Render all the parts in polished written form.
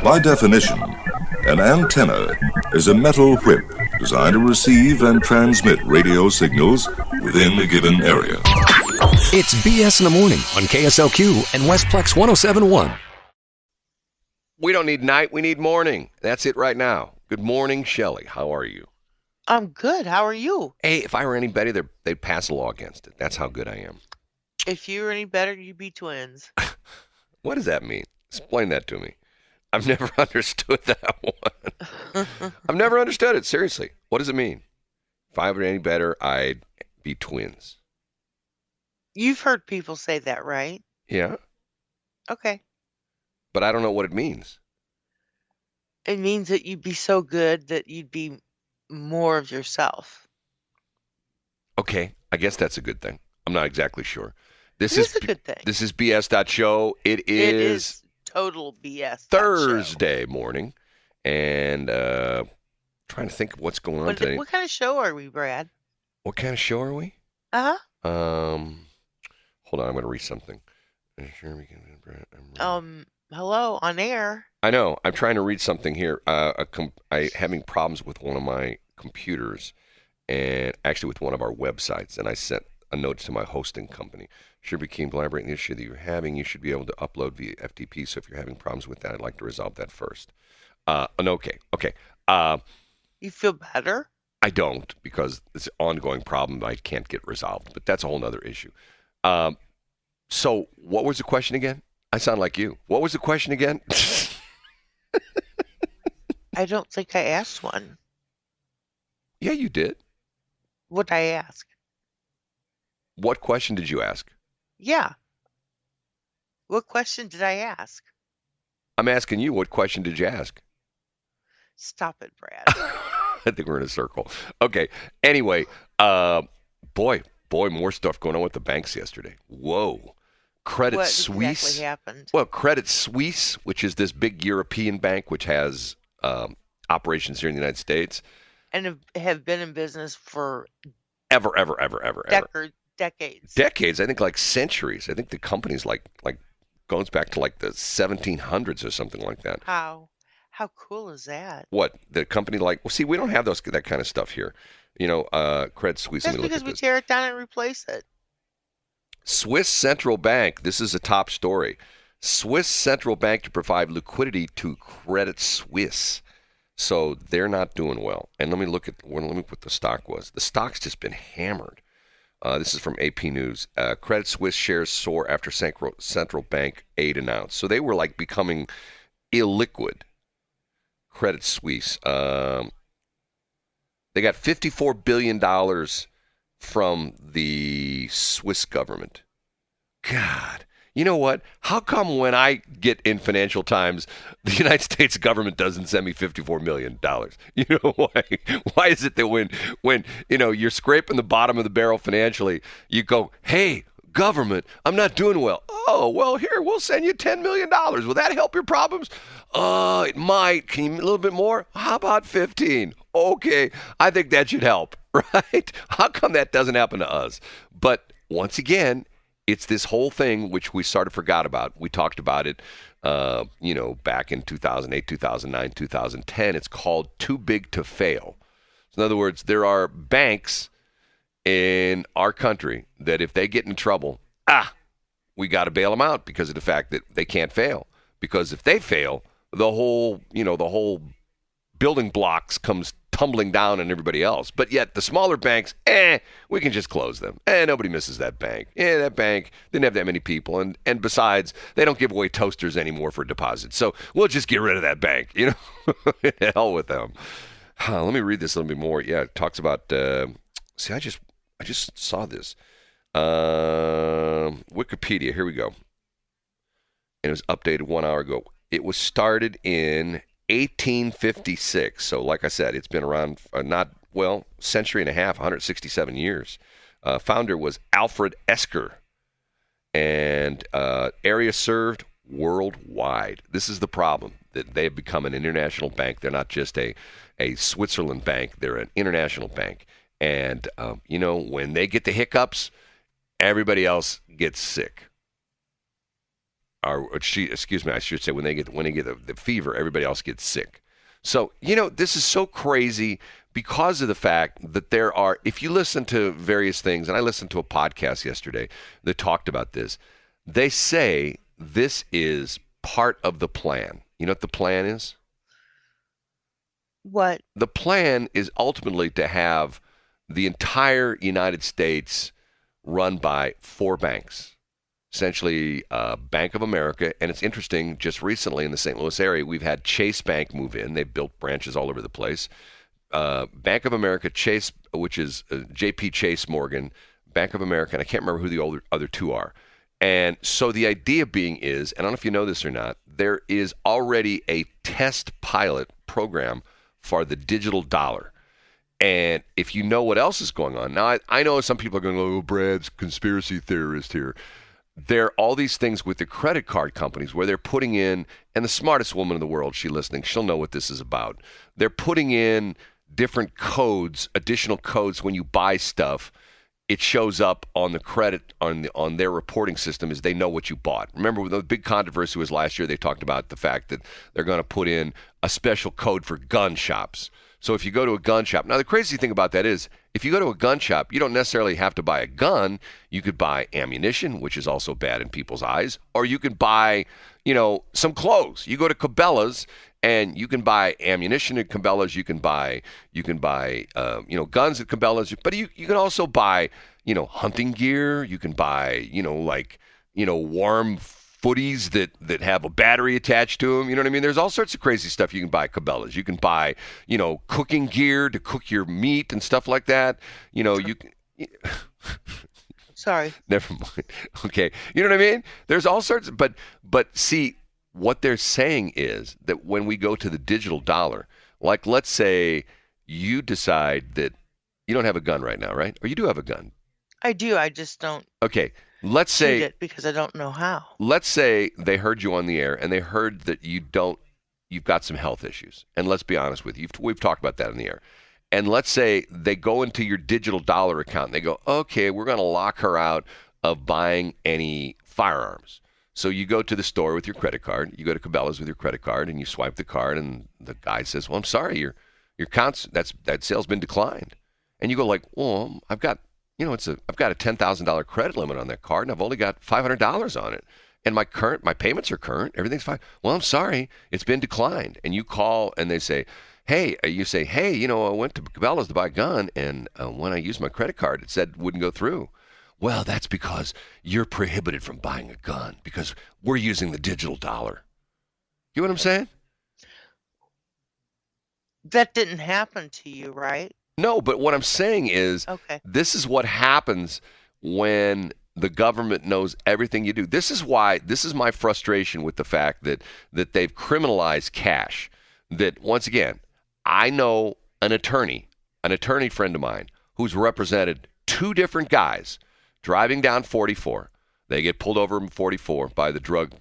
By definition, an antenna is a metal whip designed to receive and transmit radio signals within a given area. It's BS in the Morning on KSLQ and Westplex 1071. We don't need night, we need morning. That's it right now. Good morning, Shelley. How are you? I'm good. How are you? Hey, if I were anybody, they'd pass a law against it. That's how good I am. If you were any better, you'd be twins. What does that mean? Explain that to me. I've never understood that one. I've never understood it. Seriously. What does it mean? If I were any better, I'd be twins. You've heard people say that, right? Yeah. Okay. But I don't know what it means. It means that you'd be so good that you'd be more of yourself. Okay. I guess that's a good thing. I'm not exactly sure. This is a good thing. This is BS.Show. It is total BS. Thursday morning. And trying to think of what's going on today. What kind of show are we, Brad? What kind of show are we? Uh-huh. Hold on, I'm going to read something. Hello, on air. I know. I'm trying to read something here. I'm having problems with one of my computers, and actually with one of our websites, and I sent a note to my hosting company. Should be keen collaborating the issue that you're having. You should be able to upload via FTP. So if you're having problems with that, I'd like to resolve that first. Okay. You feel better? I don't, because it's an ongoing problem that I can't get resolved. But that's a whole other issue. So what was the question again? I sound like you. What was the question again? I don't think I asked one. Yeah, you did. What'd I ask? What question did you ask? Yeah. What question did I ask? I'm asking you, what question did you ask? Stop it, Brad. I think we're in a circle. Okay. Anyway, boy, more stuff going on with the banks yesterday. Whoa. Credit Suisse. Exactly happened? Well, Credit Suisse, which is this big European bank which has operations here in the United States. And have been in business for ever. Decades. Decades, I think like centuries. I think the company's like goes back to like the 1700s or something like that. How cool is that? What? The company well, see, we don't have that kind of stuff here. Credit Suisse. That's because we tear it down and replace it. Swiss Central Bank. This is a top story. Swiss Central Bank to provide liquidity to Credit Suisse. So they're not doing well. And let me look what the stock was. The stock's just been hammered. This is from AP News. Credit Suisse shares soar after central bank aid announced. So they were like becoming illiquid. Credit Suisse. They got $54 billion from the Swiss government. God. You know what? How come when I get in Financial Times, the United States government doesn't send me $54 million? You know why? Why is it that when you're scraping the bottom of the barrel financially, you go, hey, government, I'm not doing well. Oh, well, here, we'll send you $10 million. Will that help your problems? It might. Can you a little bit more? How about 15? Okay, I think that should help, right? How come that doesn't happen to us? But once again, it's this whole thing which we sort of forgot about. We talked about it, back in 2008, 2009, 2010. It's called too big to fail. So in other words, there are banks in our country that if they get in trouble, we got to bail them out because of the fact that they can't fail. Because if they fail, the whole building blocks comes tumbling down on everybody else. But yet the smaller banks, we can just close them. Nobody misses that bank. That bank didn't have that many people. And besides, they don't give away toasters anymore for deposits. So we'll just get rid of that bank. Hell with them. Let me read this a little bit more. Yeah, it talks about, I just saw this. Wikipedia, here we go. And it was updated 1 hour ago. It was started in 1856. So like I said, it's been around century and a half, 167 years. Founder was Alfred Esker. And area served worldwide. This is the problem, that they have become an international bank. They're not just a Switzerland bank. They're an international bank. And, when they get the hiccups, everybody else gets sick. excuse me, I should say when they get the fever, everybody else gets sick. So, this is so crazy because of the fact that there are, if you listen to various things, and I listened to a podcast yesterday that talked about this, they say this is part of the plan. You know what the plan is? What? The plan is ultimately to have the entire United States run by 4 banks. Essentially, Bank of America, and it's interesting, just recently in the St. Louis area, we've had Chase Bank move in. They've built branches all over the place. Bank of America, Chase, which is JP Chase Morgan, Bank of America, and I can't remember who the other 2 are. And so the idea being is, and I don't know if you know this or not, there is already a test pilot program for the digital dollar. And if you know what else is going on, now I know some people are going, oh, Brad's conspiracy theorist here. There are all these things with the credit card companies where they're putting in, and the smartest woman in the world, she's listening, she'll know what this is about. They're putting in different codes, additional codes when you buy stuff. It shows up on the credit, on their reporting system as they know what you bought. Remember, the big controversy was last year, they talked about the fact that they're going to put in a special code for gun shops. So if you go to a gun shop, now the crazy thing about that is, if you go to a gun shop, you don't necessarily have to buy a gun. You could buy ammunition, which is also bad in people's eyes, or you could buy, some clothes. You go to Cabela's and you can buy ammunition at Cabela's. You can buy, guns at Cabela's. But you can also buy, hunting gear. You can buy, warm footies that have a battery attached to them. You know what I mean? There's all sorts of crazy stuff you can buy at Cabela's. You can buy, cooking gear to cook your meat and stuff like that. You can... Sorry. Never mind. Okay. You know what I mean? There's all sorts of, but see, what they're saying is that when we go to the digital dollar, like let's say you decide that you don't have a gun right now, right? Or you do have a gun. I do. I just don't. Okay. Let's say shoot it because I don't know how. Let's say they heard you on the air and they heard that you've got some health issues. And let's be honest with you. We've talked about that on the air. And let's say they go into your digital dollar account and they go, okay, we're going to lock her out of buying any firearms. So you go to the store with your credit card. You go to Cabela's with your credit card and you swipe the card and the guy says, well, I'm sorry, your account's, that sale's been declined. And you go like, well, I've got a $10,000 credit limit on that card and I've only got $500 on it. And my payments are current. Everything's fine. Well, I'm sorry, it's been declined. And you call and they say, hey, I went to Cabela's to buy a gun and when I used my credit card, it said it wouldn't go through. Well, that's because you're prohibited from buying a gun because we're using the digital dollar. You know what I'm saying? That didn't happen to you, right? No, but what I'm saying is This is what happens when the government knows everything you do. This is my frustration with the fact that they've criminalized cash. That, once again, I know an attorney friend of mine who's represented 2 different guys driving down 44. They get pulled over in 44 by the drug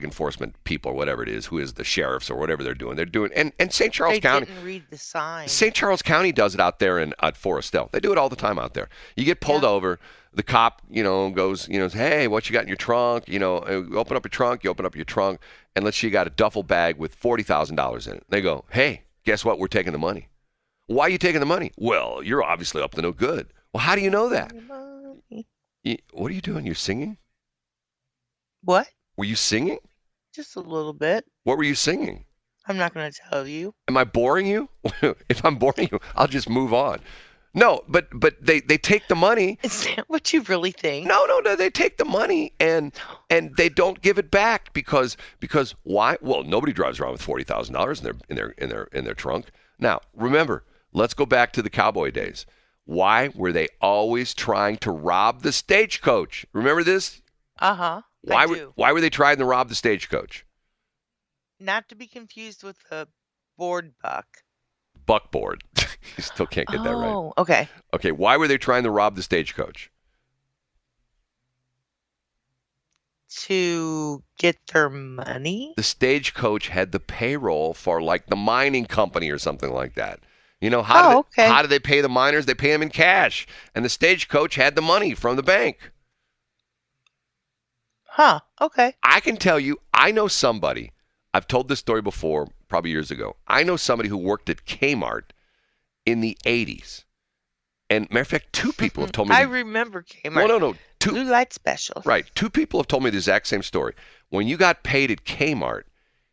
enforcement people or whatever it is, who is the sheriffs or whatever they're doing. And St. Charles County. They didn't read the sign. St. Charles County does it out there at Forestell. They do it all the time out there. You get pulled over. The cop, goes, hey, what you got in your trunk? Open up your trunk, and let's say you got a duffel bag with $40,000 in it. They go, hey, guess what? We're taking the money. Why are you taking the money? Well, you're obviously up to no good. Well, how do you know that? What are you doing? You're singing? What? Were you singing? Just a little bit. What were you singing? I'm not going to tell you. Am I boring you? If I'm boring you, I'll just move on. No, but they take the money. Is that what you really think? No. They take the money and they don't give it back because why? Well, nobody drives around with $40,000 in their trunk. Now, remember, let's go back to the cowboy days. Why were they always trying to rob the stagecoach? Remember this? Uh-huh. Why were they trying to rob the stagecoach? Not to be confused with a board buck. Buckboard. You still can't get that right. Oh, okay. Okay, why were they trying to rob the stagecoach? To get their money? The stagecoach had the payroll for like the mining company or something like that. How do they pay the miners? They pay them in cash. And the stagecoach had the money from the bank. Huh. Okay. I can tell you, I know somebody, I've told this story before, probably years ago. I know somebody who worked at Kmart in the 80s. And matter of fact, two people have told me. I remember Kmart. No. Blue light special. Right. Two people have told me the exact same story. When you got paid at Kmart,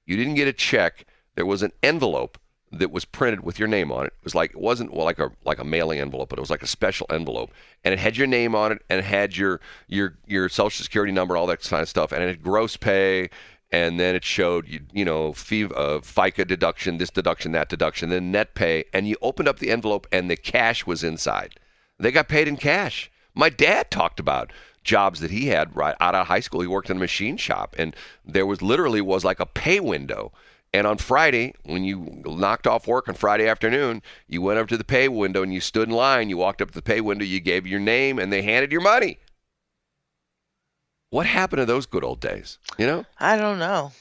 you didn't get a check. There was an envelope that was printed with your name on it. It wasn't like a mailing envelope, but it was like a special envelope, and it had your name on it, and it had your Social Security number, all that kind of stuff, and it had gross pay, and then it showed FICA deduction, this deduction, that deduction, then net pay, and you opened up the envelope, and the cash was inside. They got paid in cash. My dad talked about jobs that he had right out of high school. He worked in a machine shop, and there was like a pay window. And on Friday, when you knocked off work on Friday afternoon, you went up to the pay window and you stood in line. You walked up to the pay window, you gave your name, and they handed your money. What happened to those good old days? You know? I don't know.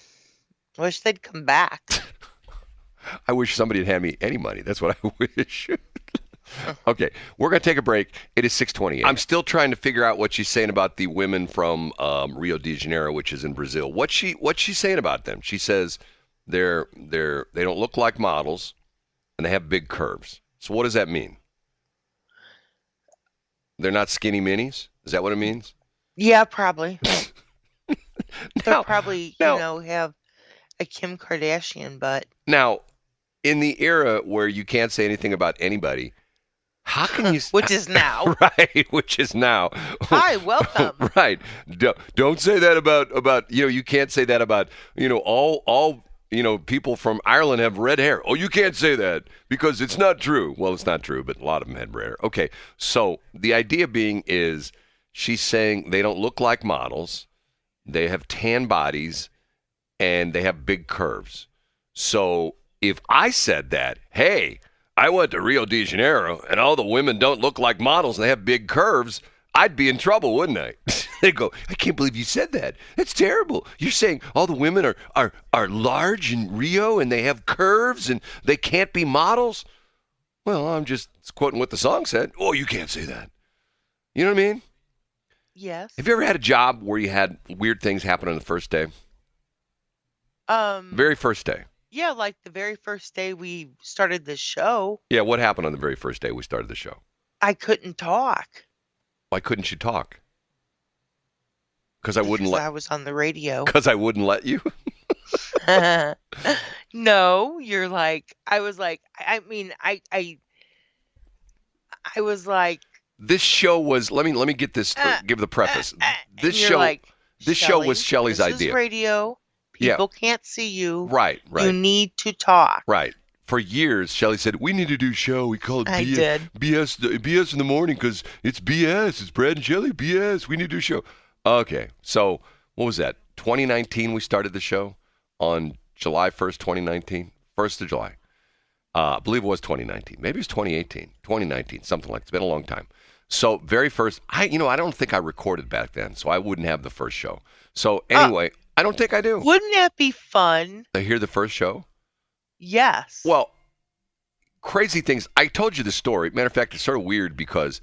Wish they'd come back. I wish somebody had handed me any money. That's what I wish. Okay, we're going to take a break. It is 6:28. I'm still trying to figure out what she's saying about the women from Rio de Janeiro, which is in Brazil. What's she saying about them? She says they don't look like models, and they have big curves. So what does that mean? They're not skinny minis? Is that what it means? Yeah, probably. They'll probably, have a Kim Kardashian butt. Now, in the era where you can't say anything about anybody, how can you? Which is now. Right, which is now. Hi, welcome. Right. Don't say that about you can't say that about, all people from Ireland have red hair. Oh, you can't say that because it's not true. Well, it's not true, but a lot of them had red hair. Okay, so the idea being is she's saying they don't look like models. They have tan bodies, and they have big curves. So if I said that, hey, I went to Rio de Janeiro, and all the women don't look like models, and they have big curves, I'd be in trouble, wouldn't I? They'd go, I can't believe you said that. That's terrible. You're saying all the women are large in Rio, and they have curves, and they can't be models? Well, I'm just quoting what the song said. Oh, you can't say that. You know what I mean? Yes. Have you ever had a job where you had weird things happen on the first day? Very first day. Yeah, like the very first day we started the show. Yeah, what happened on the very first day we started the show? I couldn't talk. Why couldn't you talk? Because I was on the radio. Because I wouldn't let you? No, you're like, I was like, I was like. This show was, let me get this, give the preface. This show was Shelley's idea. This is radio. People can't see you. Right. You need to talk. Right. For years, Shelley said, we need to do a show. We call it BS in the morning because it's BS. It's Brad and Shelley, BS. We need to do a show. Okay. So what was that? 2019 we started the show on July 1st, 2019. 1st of July. I believe it was 2019. Maybe it was 2018. 2019, something like that. It's been a long time. So very first, I don't think I recorded back then, so I wouldn't have the first show. So anyway, I don't think I do. Wouldn't that be fun? To hear the first show? Yes. Well, crazy things. I told you the story. Matter of fact, it's sort of weird because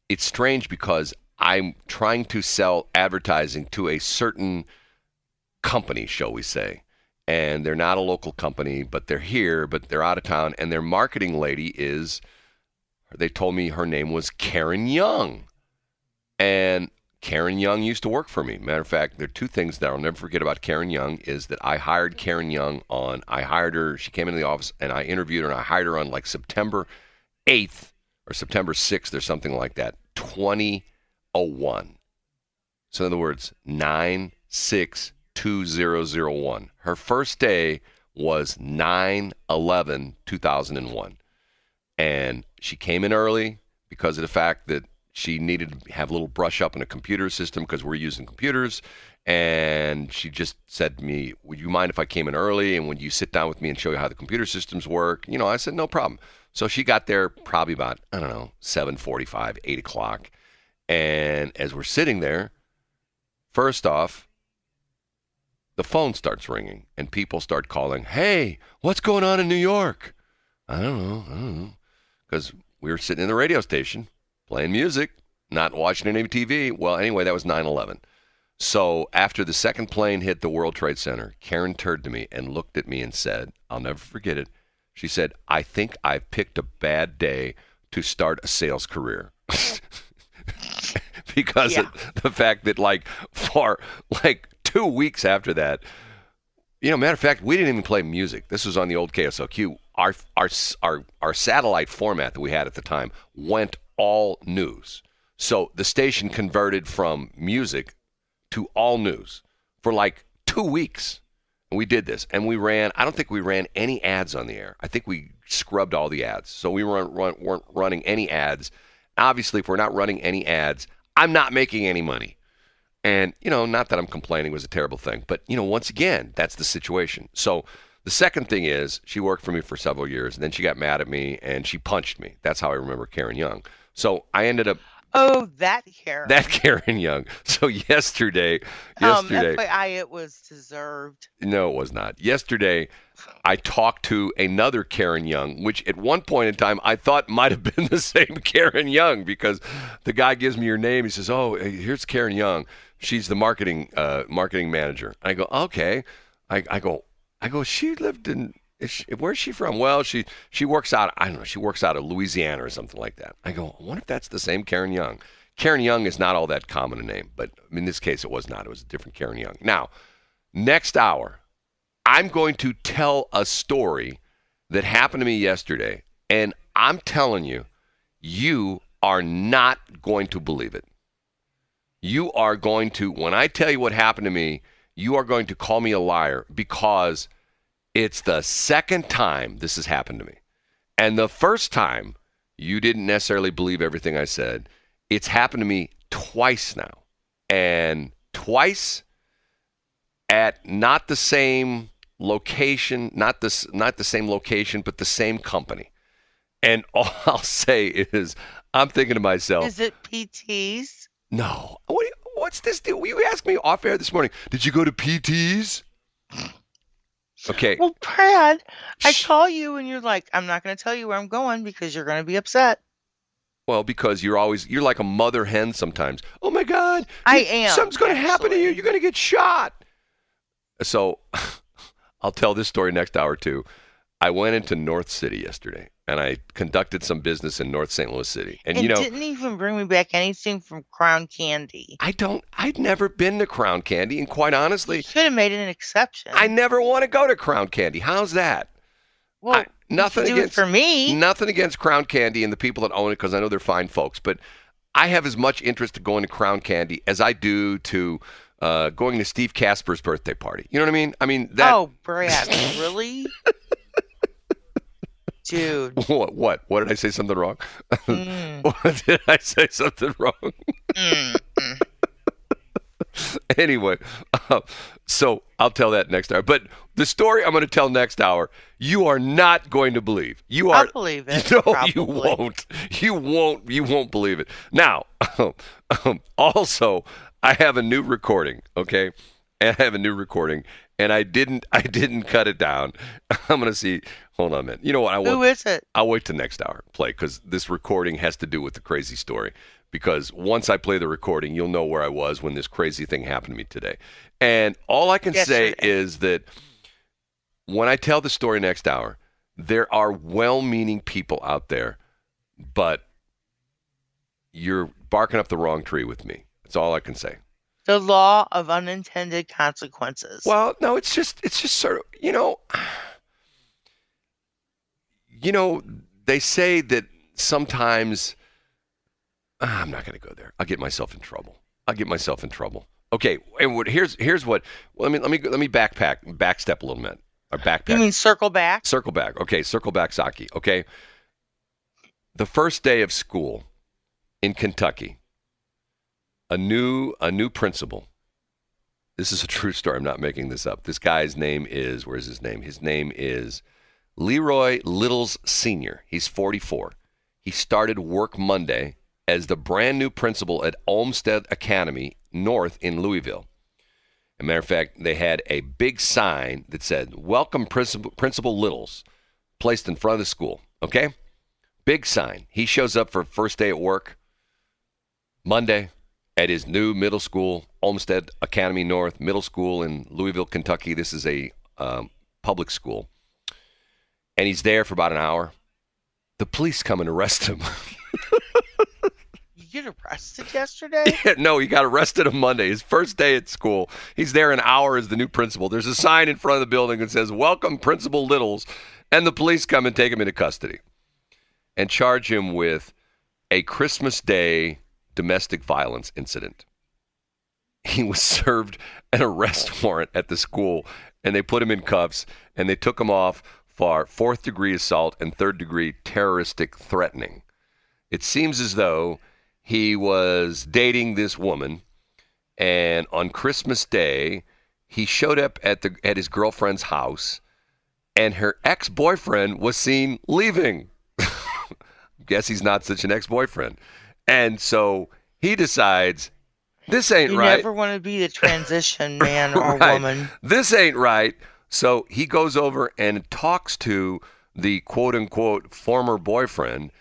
it's strange because I'm trying to sell advertising to a certain company, shall we say. And they're not a local company, but they're here, but they're out of town. And their marketing lady they told me her name was Karen Young. And Karen Young used to work for me. Matter of fact, there are two things that I'll never forget about Karen Young is that I hired Karen Young I hired her, she came into the office, and I interviewed her, and I hired her on like September 8th or September 6th or something like that, 2001. So in other words, 9/6/2001. Her first day was 9/11/2001. And she came in early because of the fact that she needed to have a little brush up in a computer system because we're using computers. And she just said to me, would you mind if I came in early? And would you sit down with me and show you how the computer systems work? I said, no problem. So she got there probably about, 7:45, 8 o'clock. And as we're sitting there, first off, the phone starts ringing and people start calling, hey, what's going on in New York? I don't know. Because we were sitting in the radio station playing music, not watching any TV. Well, anyway, that was 9/11. So after the second plane hit the World Trade Center, Karen turned to me and looked at me and said, I'll never forget it. She said, I think I've picked a bad day to start a sales career. Because of the fact that for 2 weeks after that, matter of fact, we didn't even play music. This was on the old KSLQ. Our satellite format that we had at the time went all news. So the station converted from music to all news for 2 weeks. And we did this. And I don't think we ran any ads on the air. I think we scrubbed all the ads. So we weren't running any ads. Obviously, if we're not running any ads, I'm not making any money. And, not that I'm complaining, it was a terrible thing. But, once again, that's the situation. So the second thing is she worked for me for several years, and then she got mad at me, and she punched me. That's how I remember Karen Young. So I ended up... Oh, that Karen. That Karen Young. So yesterday... FYI, it was deserved. No, it was not. Yesterday, I talked to another Karen Young, which at one point in time I thought might have been the same Karen Young, because the guy gives me your name. He says, "Oh, here's Karen Young. She's the marketing manager." I go, "Okay." I go. She lived in. Where's she from? Well, she works out. I don't know. She works out of Louisiana or something like that. I go, I wonder if that's the same Karen Young. Karen Young is not all that common a name, but in this case, it was not. It was a different Karen Young. Now, next hour, I'm going to tell a story that happened to me yesterday, and I'm telling you, you are not going to believe it. You are going to, when I tell you what happened to me, you are going to call me a liar, because it's the second time this has happened to me. And the first time, you didn't necessarily believe everything I said. It's happened to me twice now. And twice at not the same location, not the same location, but the same company. And all I'll say is, I'm thinking to myself, is it PT's? No. What's this deal? You asked me off air this morning, did you go to PT's? Okay. Well, Brad, I call you and you're like, I'm not going to tell you where I'm going because you're going to be upset. Well, because you're like a mother hen sometimes. Oh my God. I am. Something's going to happen to you. You're going to get shot. So I'll tell this story next hour too. I went into North City yesterday, and I conducted some business in North St. Louis City. And didn't even bring me back anything from Crown Candy. I'd never been to Crown Candy, and quite honestly, you should have made an exception. I never want to go to Crown Candy. How's that? Well, nothing against for me. Nothing against Crown Candy and the people that own it, because I know they're fine folks. But I have as much interest in going to Crown Candy as I do to going to Steve Casper's birthday party. You know what I mean? Oh, Brad, really? Dude. What? What did I say something wrong? What did I say something wrong? Anyway, so I'll tell that next hour. But the story I'm going to tell next hour, you are not going to believe. I'll believe it. No, probably. you won't. You won't believe it. Now, also, I have a new recording, okay? And I have a new recording, and I didn't cut it down. I'm going to see. Hold on a minute. You know what? Who is it? I'll wait till next hour play, because this recording has to do with the crazy story. Because once I play the recording, you'll know where I was when this crazy thing happened to me today. And all I can say is that when I tell the story next hour, there are well-meaning people out there, but you're barking up the wrong tree with me. That's all I can say. The law of unintended consequences. Well, no, it's just sort of, they say that sometimes, I'm not going to go there. I'll get myself in trouble. Okay, and here's what. Well, let me backstep a little bit. Or backpack. You mean circle back? Circle back. Okay, circle back, Saki. Okay. The first day of school in Kentucky, a new principal. This is a true story. I'm not making this up. This guy's name is, where's his name? His name is Leroy Littles Sr. He's 44. He started work Monday as the brand new principal at Olmsted Academy North in Louisville. As a matter of fact, they had a big sign that said, "Welcome Principal Littles," placed in front of the school. Okay? Big sign. He shows up for first day at work Monday, at his new middle school, Olmsted Academy North Middle School in Louisville, Kentucky. This is a public school. And he's there for about an hour. The police come and arrest him. You get arrested yesterday? No, he got arrested on Monday, his first day at school. He's there an hour as the new principal. There's a sign in front of the building that says, "Welcome, Principal Littles." And the police come and take him into custody and charge him with a Christmas Day domestic violence incident. He was served an arrest warrant at the school, and they put him in cuffs, and they took him off for 4th-degree assault and 3rd-degree terroristic threatening. It seems as though he was dating this woman, and on Christmas Day, he showed up at his girlfriend's house, and her ex-boyfriend was seen leaving. Guess he's not such an ex-boyfriend. And so he decides, this ain't right. You never want to be the transition man or Right. woman. This ain't right. So he goes over and talks to the quote-unquote former boyfriend,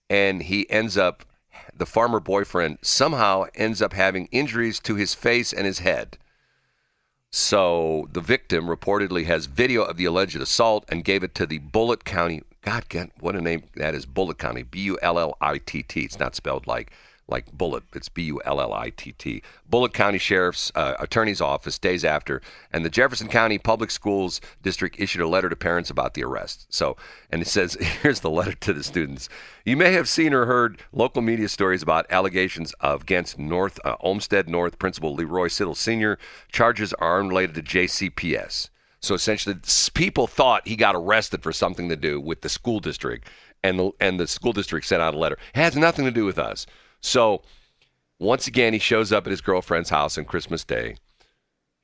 and the former boyfriend somehow ends up having injuries to his face and his head. So the victim reportedly has video of the alleged assault and gave it to the Bullitt County. God, what a name that is, Bullitt County, Bullitt. It's not spelled like Bullet. It's Bullitt. Bullitt County Sheriff's Attorney's Office days after, and the Jefferson County Public Schools District issued a letter to parents about the arrest. So, and it says, here's the letter to the students. You may have seen or heard local media stories about allegations against Olmsted North Principal Leroy Siddle Sr. Charges are unrelated to JCPS. So essentially, people thought he got arrested for something to do with the school district, and the school district sent out a letter. It has nothing to do with us. So once again, he shows up at his girlfriend's house on Christmas Day.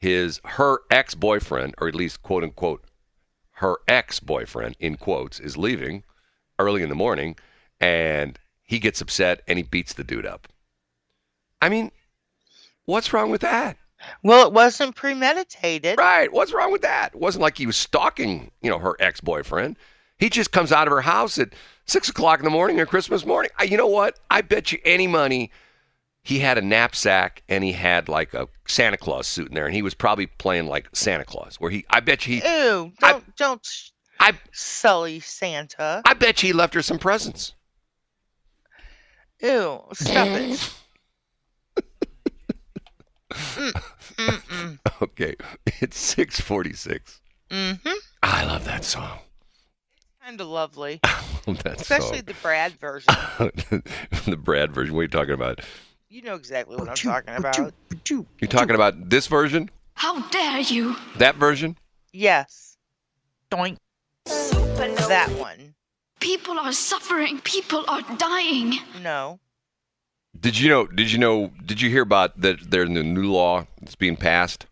Her ex-boyfriend, or at least quote unquote, her ex-boyfriend in quotes, is leaving early in the morning, and he gets upset and he beats the dude up. I mean, what's wrong with that? Well, it wasn't premeditated. Right. What's wrong with that? It wasn't like he was stalking, her ex-boyfriend. He just comes out of her house at 6 o'clock in the morning on Christmas morning. You know what? I bet you any money he had a knapsack and he had like a Santa Claus suit in there, and he was probably playing like Santa Claus. I bet you Ew! Don't sully Santa. I bet you he left her some presents. Ew! Stop it. Okay, it's 6:46. Mm-hmm. I love that song. Kind of lovely. Especially the Brad version. The Brad version. What are you talking about? You know exactly what I'm talking about. You talking about this version? How dare you? That version? Yes. Doink. That one. People are suffering. People are dying. No. Did you hear about that there's a new law that's being passed?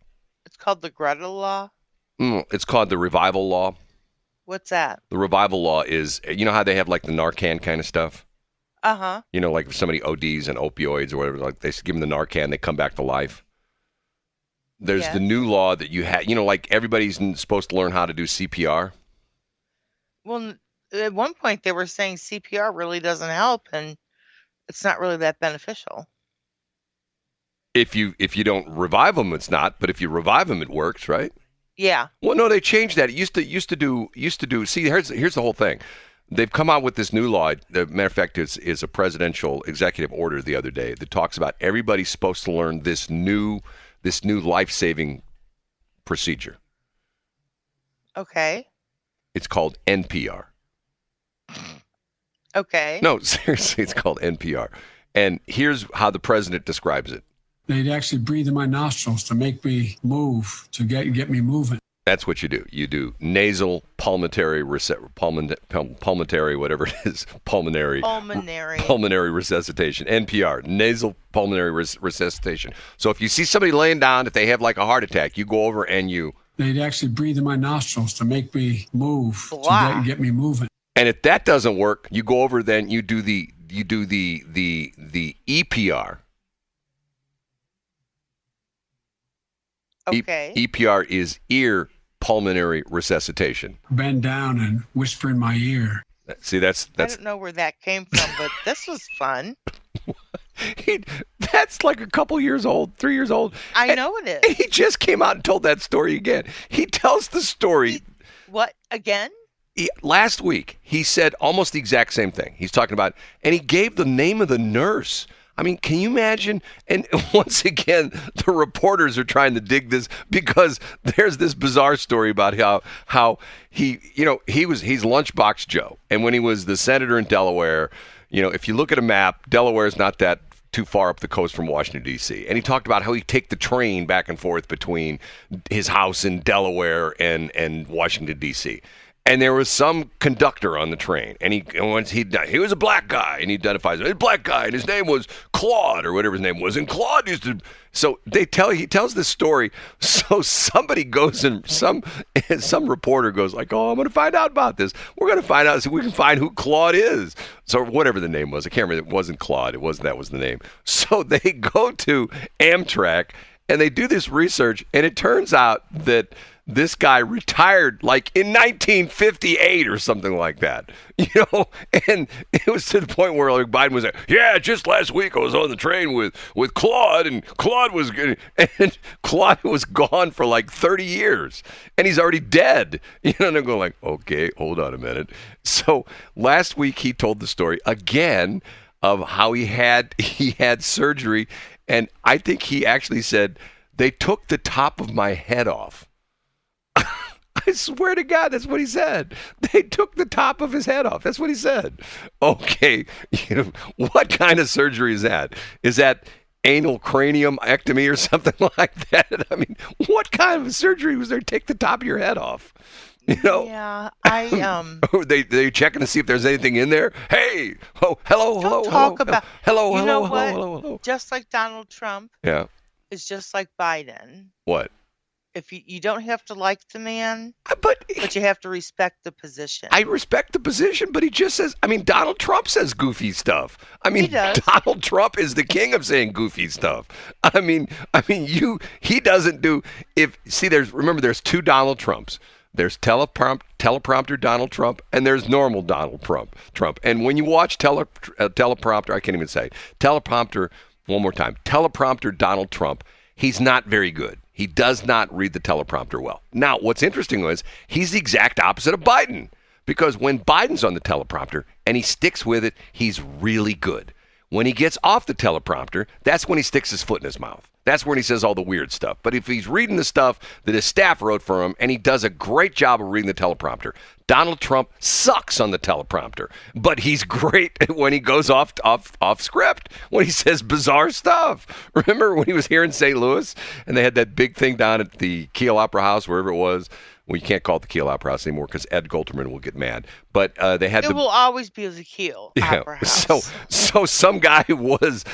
It's called the Greta Law? It's called the Revival Law. What's that? The Revival Law is, you know how they have like the Narcan kind of stuff? Uh-huh. Like if somebody ODs and opioids or whatever, like they give them the Narcan, they come back to life. There's the new law that you have, like everybody's supposed to learn how to do CPR. Well, at one point they were saying CPR really doesn't help, and it's not really that beneficial. If you don't revive them, it's not. But if you revive them, it works, right? Yeah. Well, no, they changed that. It used to do. See, here's the whole thing. They've come out with this new law. The matter of fact, is a presidential executive order the other day that talks about everybody's supposed to learn this new life-saving procedure. Okay. It's called NPR. Okay. No, seriously, it's called NPR. And here's how the president describes it. They'd actually breathe in my nostrils to make me move, to get me moving. That's what you do. You do nasal, pulmonary, whatever it is, pulmonary resuscitation, NPR, nasal pulmonary resuscitation. So if you see somebody laying down, if they have like a heart attack, you go over and you. They'd actually breathe in my nostrils to make me move, to get me moving. And if that doesn't work, you go over, then you do the EPR. Okay. EPR is ear pulmonary resuscitation. Bend down and whisper in my ear. See, that's. I don't know where that came from, but this was fun. That's like a couple years old, 3 years old. I know it is. And he just came out and told that story again. He tells the story. What, again? Last week, he said almost the exact same thing. He's talking about, and he gave the name of the nurse. I mean, can you imagine? And once again, the reporters are trying to dig this because there's this bizarre story about how he's Lunchbox Joe. And when he was the senator in Delaware, if you look at a map, Delaware is not that too far up the coast from Washington, D.C. And he talked about how he'd take the train back and forth between his house in Delaware and Washington, D.C. And there was some conductor on the train, and he was a black guy, and he identifies as a black guy, and his name was Claude or whatever his name was, and Claude used to. So he tells this story. So somebody goes and some reporter goes like, "Oh, I'm going to find out about this. We're going to find out so we can find who Claude is." So whatever the name was, I can't remember. It wasn't Claude. That was the name. So they go to Amtrak and they do this research, and it turns out that this guy retired like in 1958 or something like that, and it was to the point where like Biden was like, yeah, just last week I was on the train with Claude, and Claude was good, and Claude was gone for like 30 years, and he's already dead, and they're going like, okay, hold on a minute. So last week he told the story again of how he had surgery, and I think he actually said, they took the top of my head off. I swear to God, that's what he said. They took the top of his head off. That's what he said. Okay, what kind of surgery is that? Is that anal craniumectomy or something like that? I mean, what kind of surgery was there to take the top of your head off? Yeah, they checking to see if there's anything in there. Hey, hello. Just like Donald Trump. Yeah. Is just like Biden. What? If you don't have to like the man, but you have to respect the position. I respect the position, but he just says, Donald Trump says goofy stuff. He does. Donald Trump is the king of saying goofy stuff. He doesn't do, there's two Donald Trumps. There's teleprompter Donald Trump, and there's normal Donald Trump. And when you watch teleprompter, I can't even say teleprompter one more time. Teleprompter Donald Trump, he's not very good. He does not read the teleprompter well. Now, what's interesting is he's the exact opposite of Biden, because when Biden's on the teleprompter and he sticks with it, he's really good. When he gets off the teleprompter, that's when he sticks his foot in his mouth. That's when he says all the weird stuff. But if he's reading the stuff that his staff wrote for him, and he does a great job of reading the teleprompter, Donald Trump sucks on the teleprompter. But he's great when he goes off script, when he says bizarre stuff. Remember when he was here in St. Louis, and they had that big thing down at the Kiel Opera House, wherever it was. Well, you can't call it the Kiel Opera House anymore because Ed Golterman will get mad. But they had it will always be the Kiel Opera House. So some guy was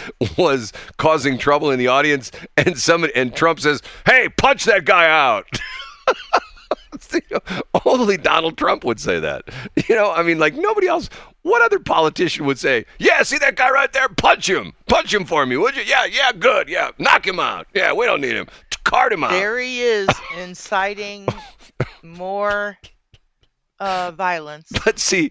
causing trouble in the audience, and Trump says, "Hey, punch that guy out." Only Donald Trump would say that. Like nobody else. What other politician would say, "Yeah, see that guy right there? Punch him for me, would you? Yeah, good. Yeah, knock him out. Yeah, we don't need him. Cart him out." There he is, inciting more violence. But see,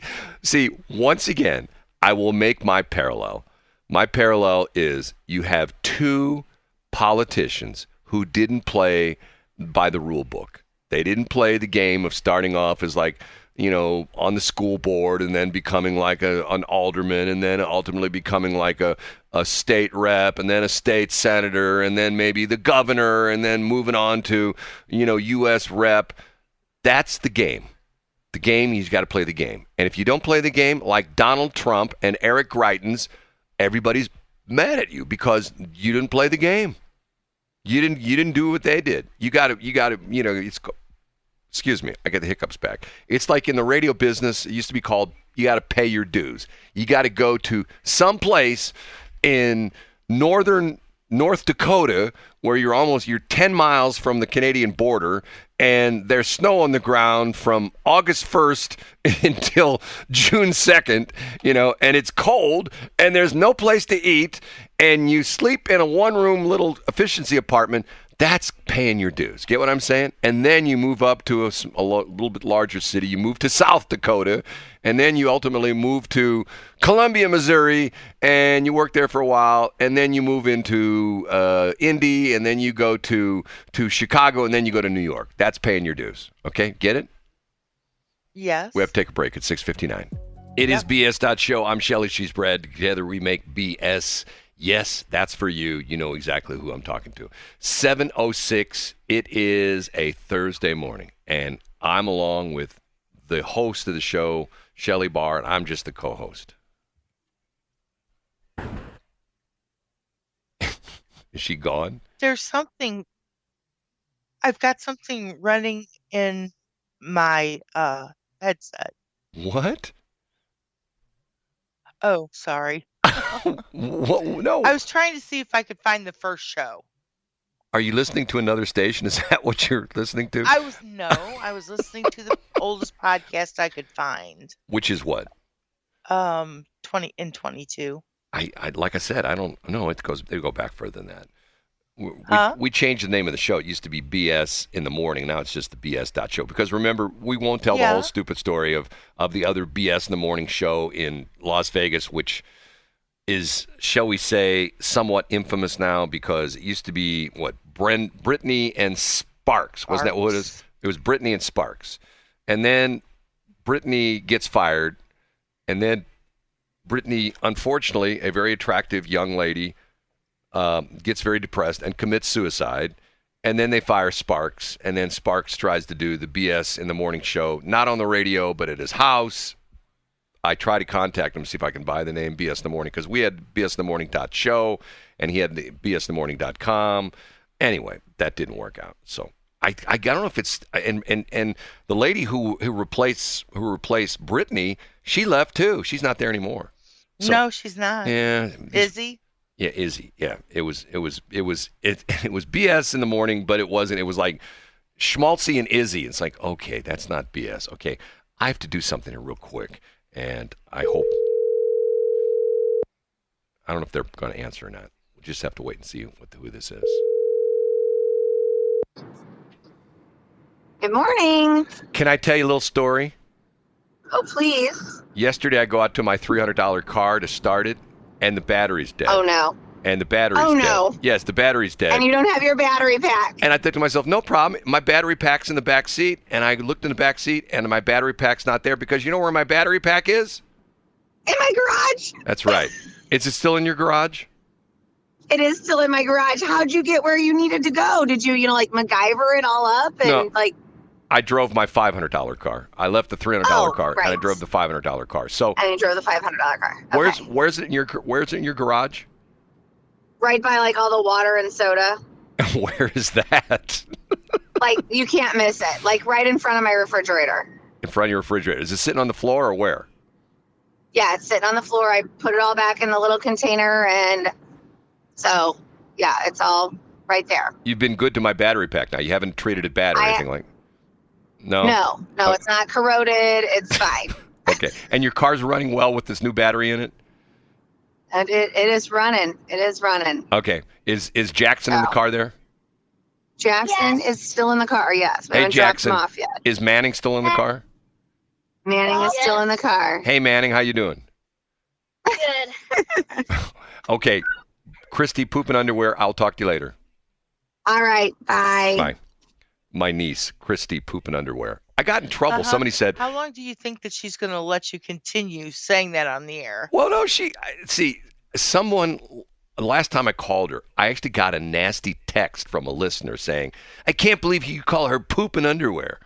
once again, I will make my parallel. My parallel is you have two politicians who didn't play by the rule book. They didn't play the game of starting off as like, on the school board and then becoming like an alderman and then ultimately becoming like a state rep and then a state senator and then maybe the governor and then moving on to, U.S. rep. That's the game. The game, you've got to play the game. And if you don't play the game like Donald Trump and Eric Greitens, everybody's mad at you because you didn't play the game. You didn't do what they did. You got to, it's, excuse me, I got the hiccups back. It's like in the radio business, it used to be called, you got to pay your dues. You got to go to some place in North Dakota where you're 10 miles from the Canadian border and there's snow on the ground from August 1st until June 2nd, and it's cold and there's no place to eat and you sleep in a one-room little efficiency apartment. That's paying your dues. Get what I'm saying? And then you move up to a little bit larger city. You move to South Dakota, and then you ultimately move to Columbia, Missouri, and you work there for a while, and then you move into Indy, and then you go to Chicago, and then you go to New York. That's paying your dues. Okay? Get it? Yes. We have to take a break at 6:59. It is BS.Show. I'm Shelly. She's Brad. Together we make BS. Yes, that's for you. You know exactly who I'm talking to. 7:06. It is a Thursday morning, and I'm along with the host of the show, Shelly Barr, and I'm just the co-host. Is she gone? There's something. I've got something running in my headset. What? Oh, sorry. No. I was trying to see if I could find the first show. Are you listening to another station? Is that what you're listening to? I was listening to the oldest podcast I could find. Which is what? 22. I like I said, I don't know. They go back further than that. We changed the name of the show. It used to be BS in the morning. Now it's just the BS.Show. Because remember, we won't tell the whole stupid story of the other BS in the morning show in Las Vegas, which is, shall we say, somewhat infamous now because it used to be, what, Brittany and Sparks. Wasn't that what it was? It was Brittany and Sparks. And then Brittany gets fired. And then Brittany, unfortunately, a very attractive young lady, gets very depressed and commits suicide. And then they fire Sparks. And then Sparks tries to do the BS in the morning show, not on the radio, but at his house. I try to contact him, see if I can buy the name BS in the Morning, because we had BSinthemorning.show, and he had the BSinthemorning.com. Anyway, that didn't work out. So I don't know if it's and the lady who replaced Brittany, she left too. She's not there anymore. So, no, she's not. Yeah, Izzy. Yeah, Izzy. Yeah, it was BS in the morning, but it wasn't. It was like Schmaltzy and Izzy. It's like, okay, that's not BS. Okay, I have to do something here real quick. And I hope, I don't know if they're going to answer or not. We'll just have to wait and see who this is. Good morning. Can I tell you a little story? Oh, please. Yesterday I go out to my $300 car to start it, and the battery's dead. Oh, no. And the battery's dead. No. Yes, the battery's dead. And you don't have your battery pack. And I thought to myself, no problem. My battery pack's in the back seat. And I looked in the back seat, and my battery pack's not there because you know where my battery pack is? In my garage. That's right. Is it still in your garage? It is still in my garage. How'd you get where you needed to go? Did you, like MacGyver it all up? And No. I drove my $500 car. I left the $300 car, right. and I drove the $500 car. So And you drove the $500 car. Okay. where's it in your garage? Right by all the water and soda. Where is that? You can't miss it. Right in front of my refrigerator. In front of your refrigerator. Is it sitting on the floor or where? Yeah, it's sitting on the floor. I put it all back in the little container, and so yeah, it's all right there. You've been good to my battery pack now. You haven't treated it bad or anything like. No. No, Okay. It's not corroded. It's fine. Okay. And your car's running well with this new battery in it? And it is running. It is running. Okay. Is Jackson in the car there? Jackson is still in the car. Yes, we Hey, haven't dropped Jackson. him off yet. Is Manning still in the car? Manning is still in the car. Hey, Manning, how you doing? Good. Okay. Christy, pooping underwear. I'll talk to you later. All right. Bye. Bye. My niece, Christy, pooping underwear. I got in trouble. Somebody said, How long do you think that she's going to let you continue saying that on the air? well, no, someone, last time I called her, I actually got a nasty text from a listener saying, I can't believe you call her pooping underwear.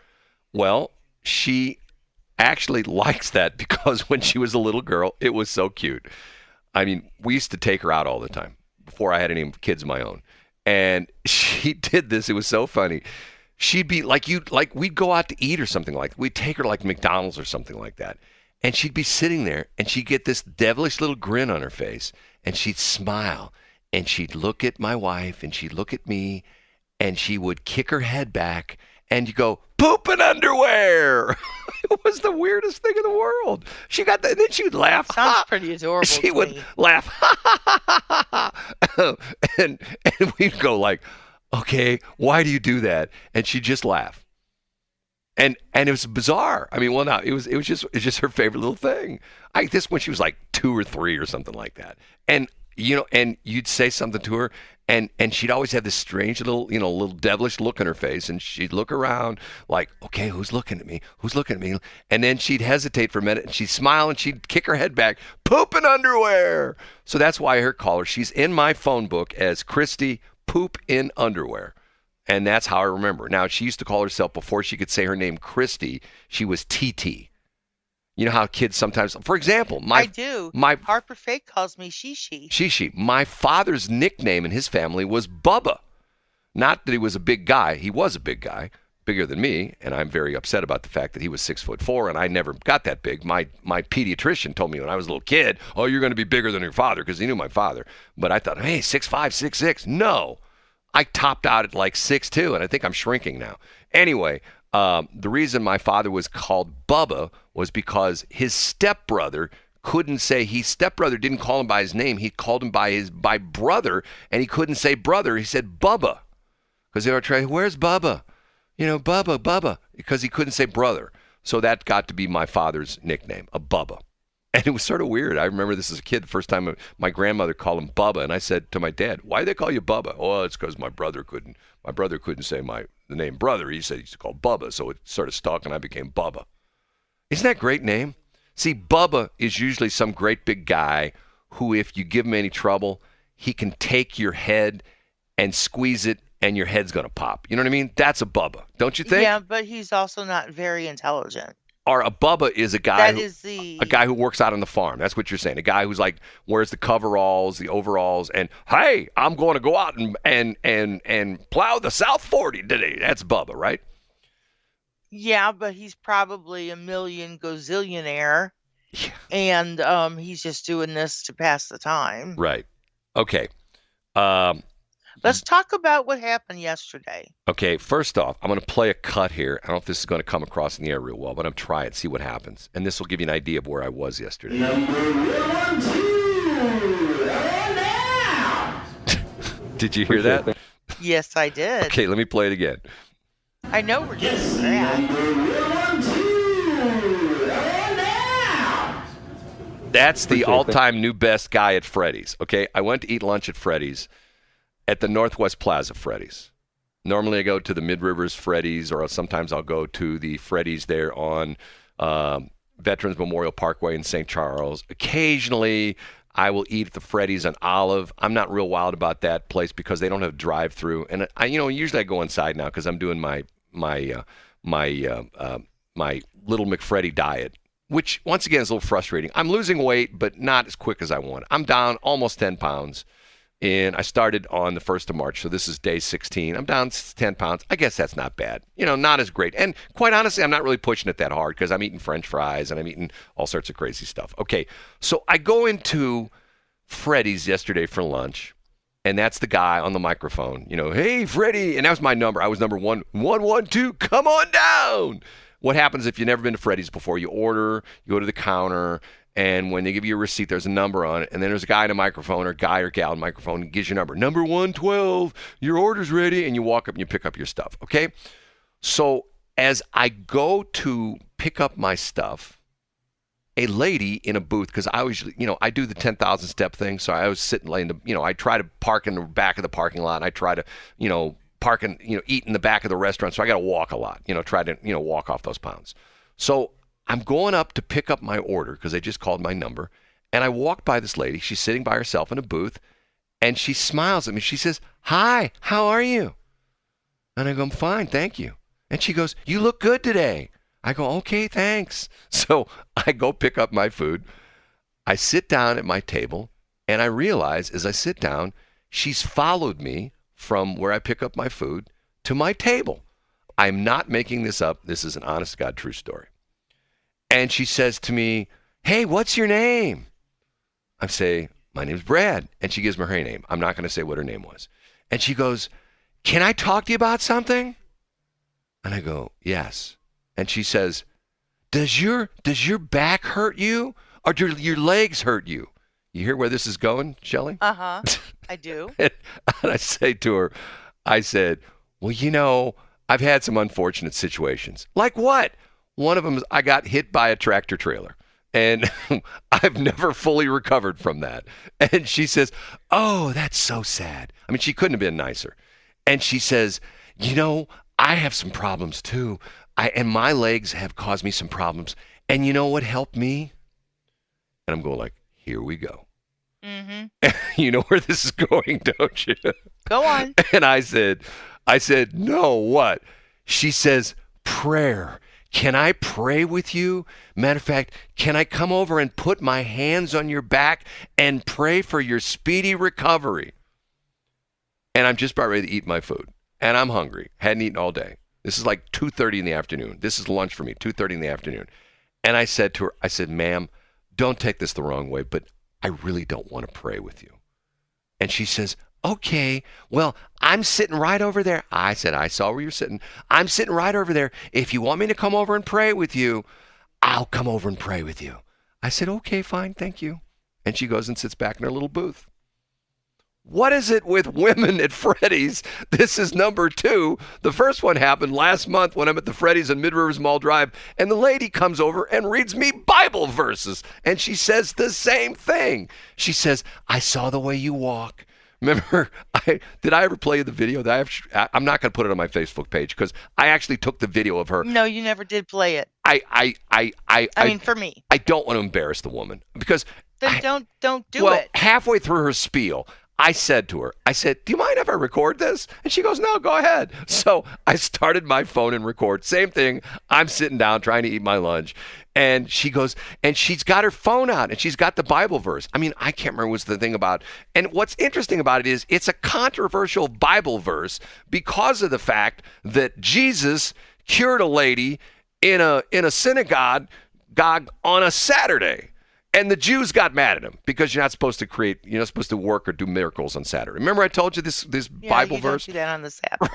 Well, she actually likes that because when she was a little girl, it was so cute. I mean, we used to take her out all the time before I had any kids of my own. And she did this. It was so funny. She'd be we'd go out to eat or something like that. We'd take her to McDonald's or something like that. And she'd be sitting there and she'd get this devilish little grin on her face and she'd smile and she'd look at my wife and she'd look at me and she would kick her head back and you go, pooping underwear. It was the weirdest thing in the world. She got that, and then she would laugh. Sounds pretty adorable. She to would me. laugh. And we'd go Okay, why do you do that? And she'd just laugh. And it was bizarre. I mean, well, no, it's just her favorite little thing. This when she was like 2 or 3 or something like that. And and you'd say something to her, and she'd always have this strange little devilish look on her face, and she'd look around like, okay, who's looking at me? Who's looking at me? And then she'd hesitate for a minute, and she'd smile, and she'd kick her head back, poop in underwear. So that's why I heard call her. She's in my phone book as Christy Poop in Underwear. And that's how I remember. Now, she used to call herself, before she could say her name Christy, she was TT. You know how kids sometimes, for example, I do. Harper Fake calls me Shishi. Shishi. My father's nickname in his family was Bubba. Not that he was a big guy. He was a big guy, bigger than me, and I'm very upset about the fact that he was 6'4", and I never got that big. My pediatrician told me when I was a little kid, oh, you're going to be bigger than your father, because he knew my father. But I thought, hey, 6'5", 6'6". No. I topped out at like 6'2", and I think I'm shrinking now. Anyway, the reason my father was called Bubba was because his stepbrother couldn't say, his stepbrother didn't call him by his name. He called him by brother, and he couldn't say brother. He said Bubba. Because they were trying, where's Bubba? Bubba, because he couldn't say brother. So that got to be my father's nickname, a Bubba. And it was sort of weird. I remember this as a kid, the first time my grandmother called him Bubba, and I said to my dad, why do they call you Bubba? Oh, it's because my brother couldn't say the name brother. He said he used to call Bubba, so it sort of stuck, and I became Bubba. Isn't that a great name? See, Bubba is usually some great big guy who, if you give him any trouble, he can take your head and squeeze it, and your head's going to pop. You know what I mean? That's a Bubba, don't you think? Yeah, but he's also not very intelligent. Or a Bubba is a guy a guy who works out on the farm. That's what you're saying. A guy who's like wears the coveralls, the overalls, and hey, I'm going to go out and plow the South 40 today. That's Bubba, right? Yeah, but he's probably a million gazillionaire, and he's just doing this to pass the time. Right. Okay. Let's talk about what happened yesterday. Okay, first off, I'm going to play a cut here. I don't know if this is going to come across in the air real well, but I'm going to try it, see what happens. And this will give you an idea of where I was yesterday. Did you hear that? Yes, I did. Okay, let me play it again. I know we're doing that. That's the all-time new best guy at Freddy's, okay? I went to eat lunch at Freddy's. At the Northwest Plaza Freddy's. Normally I go to the Mid-Rivers Freddy's, or sometimes I'll go to the Freddy's there on Veterans Memorial Parkway in St. Charles. Occasionally I will eat at the Freddy's on Olive. I'm not real wild about that place because they don't have drive-through. And usually I go inside now because I'm doing my Little McFreddy diet, which once again is a little frustrating. I'm losing weight, but not as quick as I want. I'm down almost 10 pounds. And I started on the 1st of March, so this is day 16. I'm down 10 pounds. I guess that's not bad. Not as great. And quite honestly, I'm not really pushing it that hard because I'm eating French fries and I'm eating all sorts of crazy stuff. Okay, so I go into Freddy's yesterday for lunch, and that's the guy on the microphone. Hey, Freddy. And that was my number. I was number 112. Come on down. What happens if you've never been to Freddy's before? You order, you go to the counter, and when they give you a receipt, there's a number on it. And then there's a guy in a microphone, or guy or gal in a microphone, and gives you a number. Number 112, your order's ready. And you walk up and you pick up your stuff, okay? So as I go to pick up my stuff, a lady in a booth, because I always, I do the 10,000 step thing. So I was sitting in the, I try to park in the back of the parking lot. And I try to, park and, eat in the back of the restaurant. So I got to walk a lot, try to, walk off those pounds. So I'm going up to pick up my order because they just called my number. And I walk by this lady. She's sitting by herself in a booth. And she smiles at me. She says, "Hi, how are you?" And I go, "I'm fine, thank you." And she goes, "You look good today." I go, "Okay, thanks." So I go pick up my food. I sit down at my table. And I realize as I sit down, she's followed me from where I pick up my food to my table. I'm not making this up. This is an honest to God true story. And she says to me, "Hey, what's your name?" I say, "My name's Brad." And she gives me her name. I'm not going to say what her name was. And she goes, "Can I talk to you about something?" And I go, "Yes." And she says, Does your back hurt you, or do your legs hurt you?" You hear where this is going, Shelley? Uh-huh. I do. And I say to her, I said, well, I've had some unfortunate situations. Like what? One of them is I got hit by a tractor trailer. And I've never fully recovered from that. And she says, oh, that's so sad. I mean, she couldn't have been nicer. And she says, I have some problems too. And my legs have caused me some problems. And you know what helped me? And I'm going like, here we go. Mm-hmm. You know where this is going, don't you? Go on. And I said, no, what? She says, prayer. Can I pray with you? Matter of fact, can I come over and put my hands on your back and pray for your speedy recovery? And I'm just about ready to eat my food. And I'm hungry. Hadn't eaten all day. This is like 2:30 in the afternoon. This is lunch for me, 2:30 in the afternoon. And I said to her, ma'am, don't take this the wrong way, but I really don't want to pray with you. And she says, okay, well, I'm sitting right over there. I said, I saw where you're sitting. I'm sitting right over there. If you want me to come over and pray with you, I'll come over and pray with you. I said, okay, fine, thank you. And she goes and sits back in her little booth. What is it with women at Freddy's? This is number 2. The first one happened last month when I'm at the Freddy's on Mid-Rivers Mall Drive, and the lady comes over and reads me Bible verses, and she says the same thing. She says, I saw the way you walk. Remember, did I ever play you the video? I'm not going to put it on my Facebook page because I actually took the video of her. No, you never did play it. I mean, for me. I don't want to embarrass the woman because. Then don't do it. Well, halfway through her spiel, I said to her, do you mind if I record this? And she goes, no, go ahead. So I started my phone and record. Same thing. I'm sitting down trying to eat my lunch. And she goes, and she's got her phone out and she's got the Bible verse. I mean, I can't remember what's the thing about. And what's interesting about it is it's a controversial Bible verse because of the fact that Jesus cured a lady in a synagogue on a Saturday. And the Jews got mad at him because you're not supposed to work or do miracles on Saturday. Remember I told you this Bible verse? Don't do that on the Sabbath.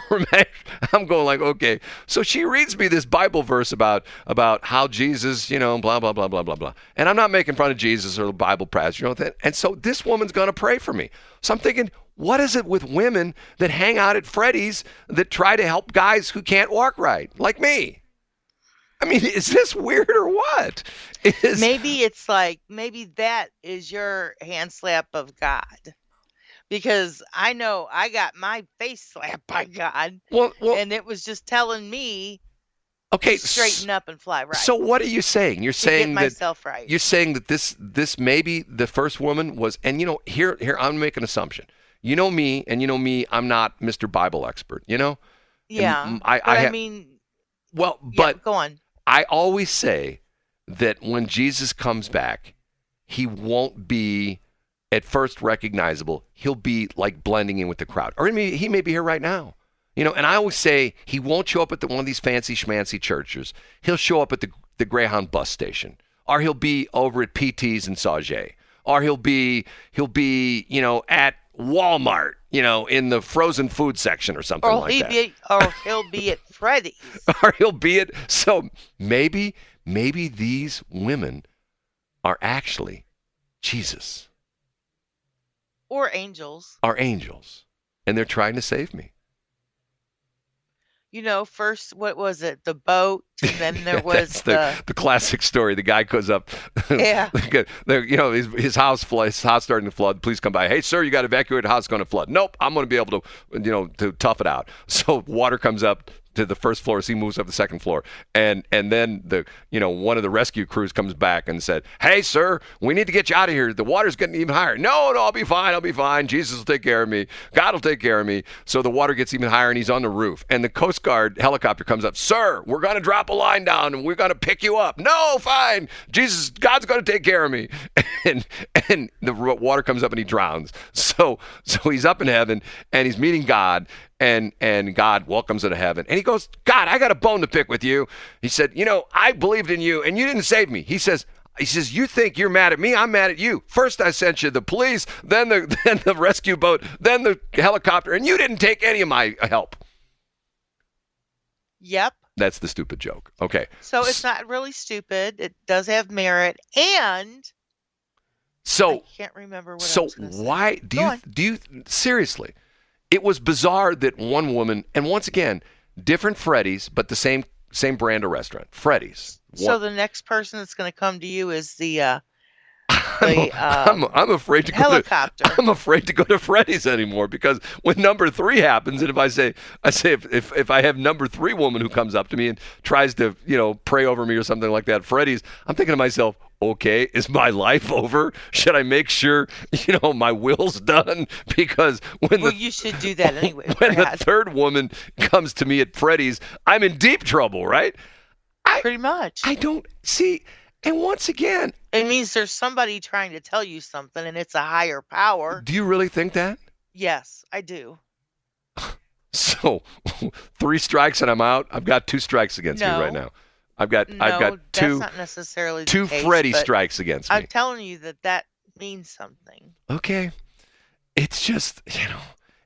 I'm going like, okay. So she reads me this Bible verse about how Jesus, blah, blah, blah, blah, blah, blah. And I'm not making fun of Jesus or the Bible passage, And so this woman's going to pray for me. So I'm thinking, what is it with women that hang out at Freddy's that try to help guys who can't walk right, like me? I mean, is this weird or what? Maybe it's like, maybe that is your hand slap of God. Because I know I got my face slapped by God. Well, and it was just telling me, okay, straighten up and fly right. So what are you saying? You're saying get myself right. You're saying that this maybe the first woman was, and here I'm gonna make an assumption. You know me, and I'm not Mr. Bible expert. Yeah. Well, yeah, but go on. I always say that when Jesus comes back, he won't be at first recognizable. He'll be like blending in with the crowd. Or he may be here right now. And I always say he won't show up at one of these fancy schmancy churches. He'll show up at the Greyhound bus station. Or he'll be over at PT's in Sauget. Or he'll be at Walmart, in the frozen food section or something like that. Or he'll be at Freddy's. Or he'll be at, so maybe these women are actually Jesus. Or angels. Are angels. And they're trying to save me. First, what was it? The boat, and then there was the classic story. The guy goes up. Yeah. His house starting to flood. Please come by. Hey, sir, you got to evacuate. The house is going to flood. Nope, I'm going to be able to, to tough it out. So water comes up to the first floor, so he moves up the second floor, and then one of the rescue crews comes back and said, "Hey, sir, we need to get you out of here. The water's getting even higher." No, I'll be fine. Jesus will take care of me. God will take care of me. So the water gets even higher, and he's on the roof, and the Coast Guard helicopter comes up. "Sir, we're going to drop a line down, and we're going to pick you up." "No, fine. God's going to take care of me." And the water comes up, and he drowns. So he's up in heaven, and he's meeting God. And God welcomes him to heaven. And he goes, "God, I got a bone to pick with you." He said, "I believed in you, and you didn't save me." He says, "You think you're mad at me? I'm mad at you. First I sent you the police, then the rescue boat, then the helicopter, and you didn't take any of my help." Yep. That's the stupid joke. Okay. So it's not really stupid. It does have merit. And so I can't remember what so I was gonna say. why do you seriously? it was bizarre that one woman, and once again, different Freddy's, but the same brand of restaurant, Freddy's. So the next person that's going to come to you is the I'm afraid to helicopter. I'm afraid to go to Freddy's anymore, because when number 3 happens, and if I say if I have number 3 woman who comes up to me and tries to pray over me or something like that, Freddy's, I'm thinking to myself, okay, is my life over? Should I make sure my will's done? Because you should do that anyway. When the 3rd woman comes to me at Freddy's, I'm in deep trouble, right? Pretty much. I don't see. And once again, it means there's somebody trying to tell you something, and it's a higher power. Do you really think that? Yes, I do. So 3 strikes and I'm out. I've got 2 strikes against me right now. I've got 2. That's not necessarily the 2 case, Freddy strikes against me. I'm telling you that means something. Okay, it's just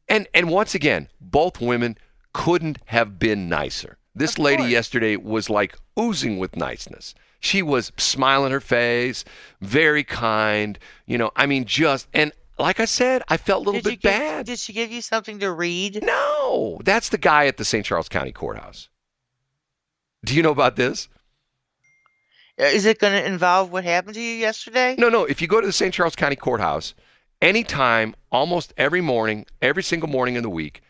and once again, both women couldn't have been nicer. This lady yesterday was like oozing with niceness. She was smiling her face, very kind, and like I said, I felt a little bit bad. Did she give you something to read? No, that's the guy at the St. Charles County Courthouse. Do you know about this? Is it going to involve what happened to you yesterday? No. If you go to the St. Charles County Courthouse, anytime, almost every morning, every single morning in the week,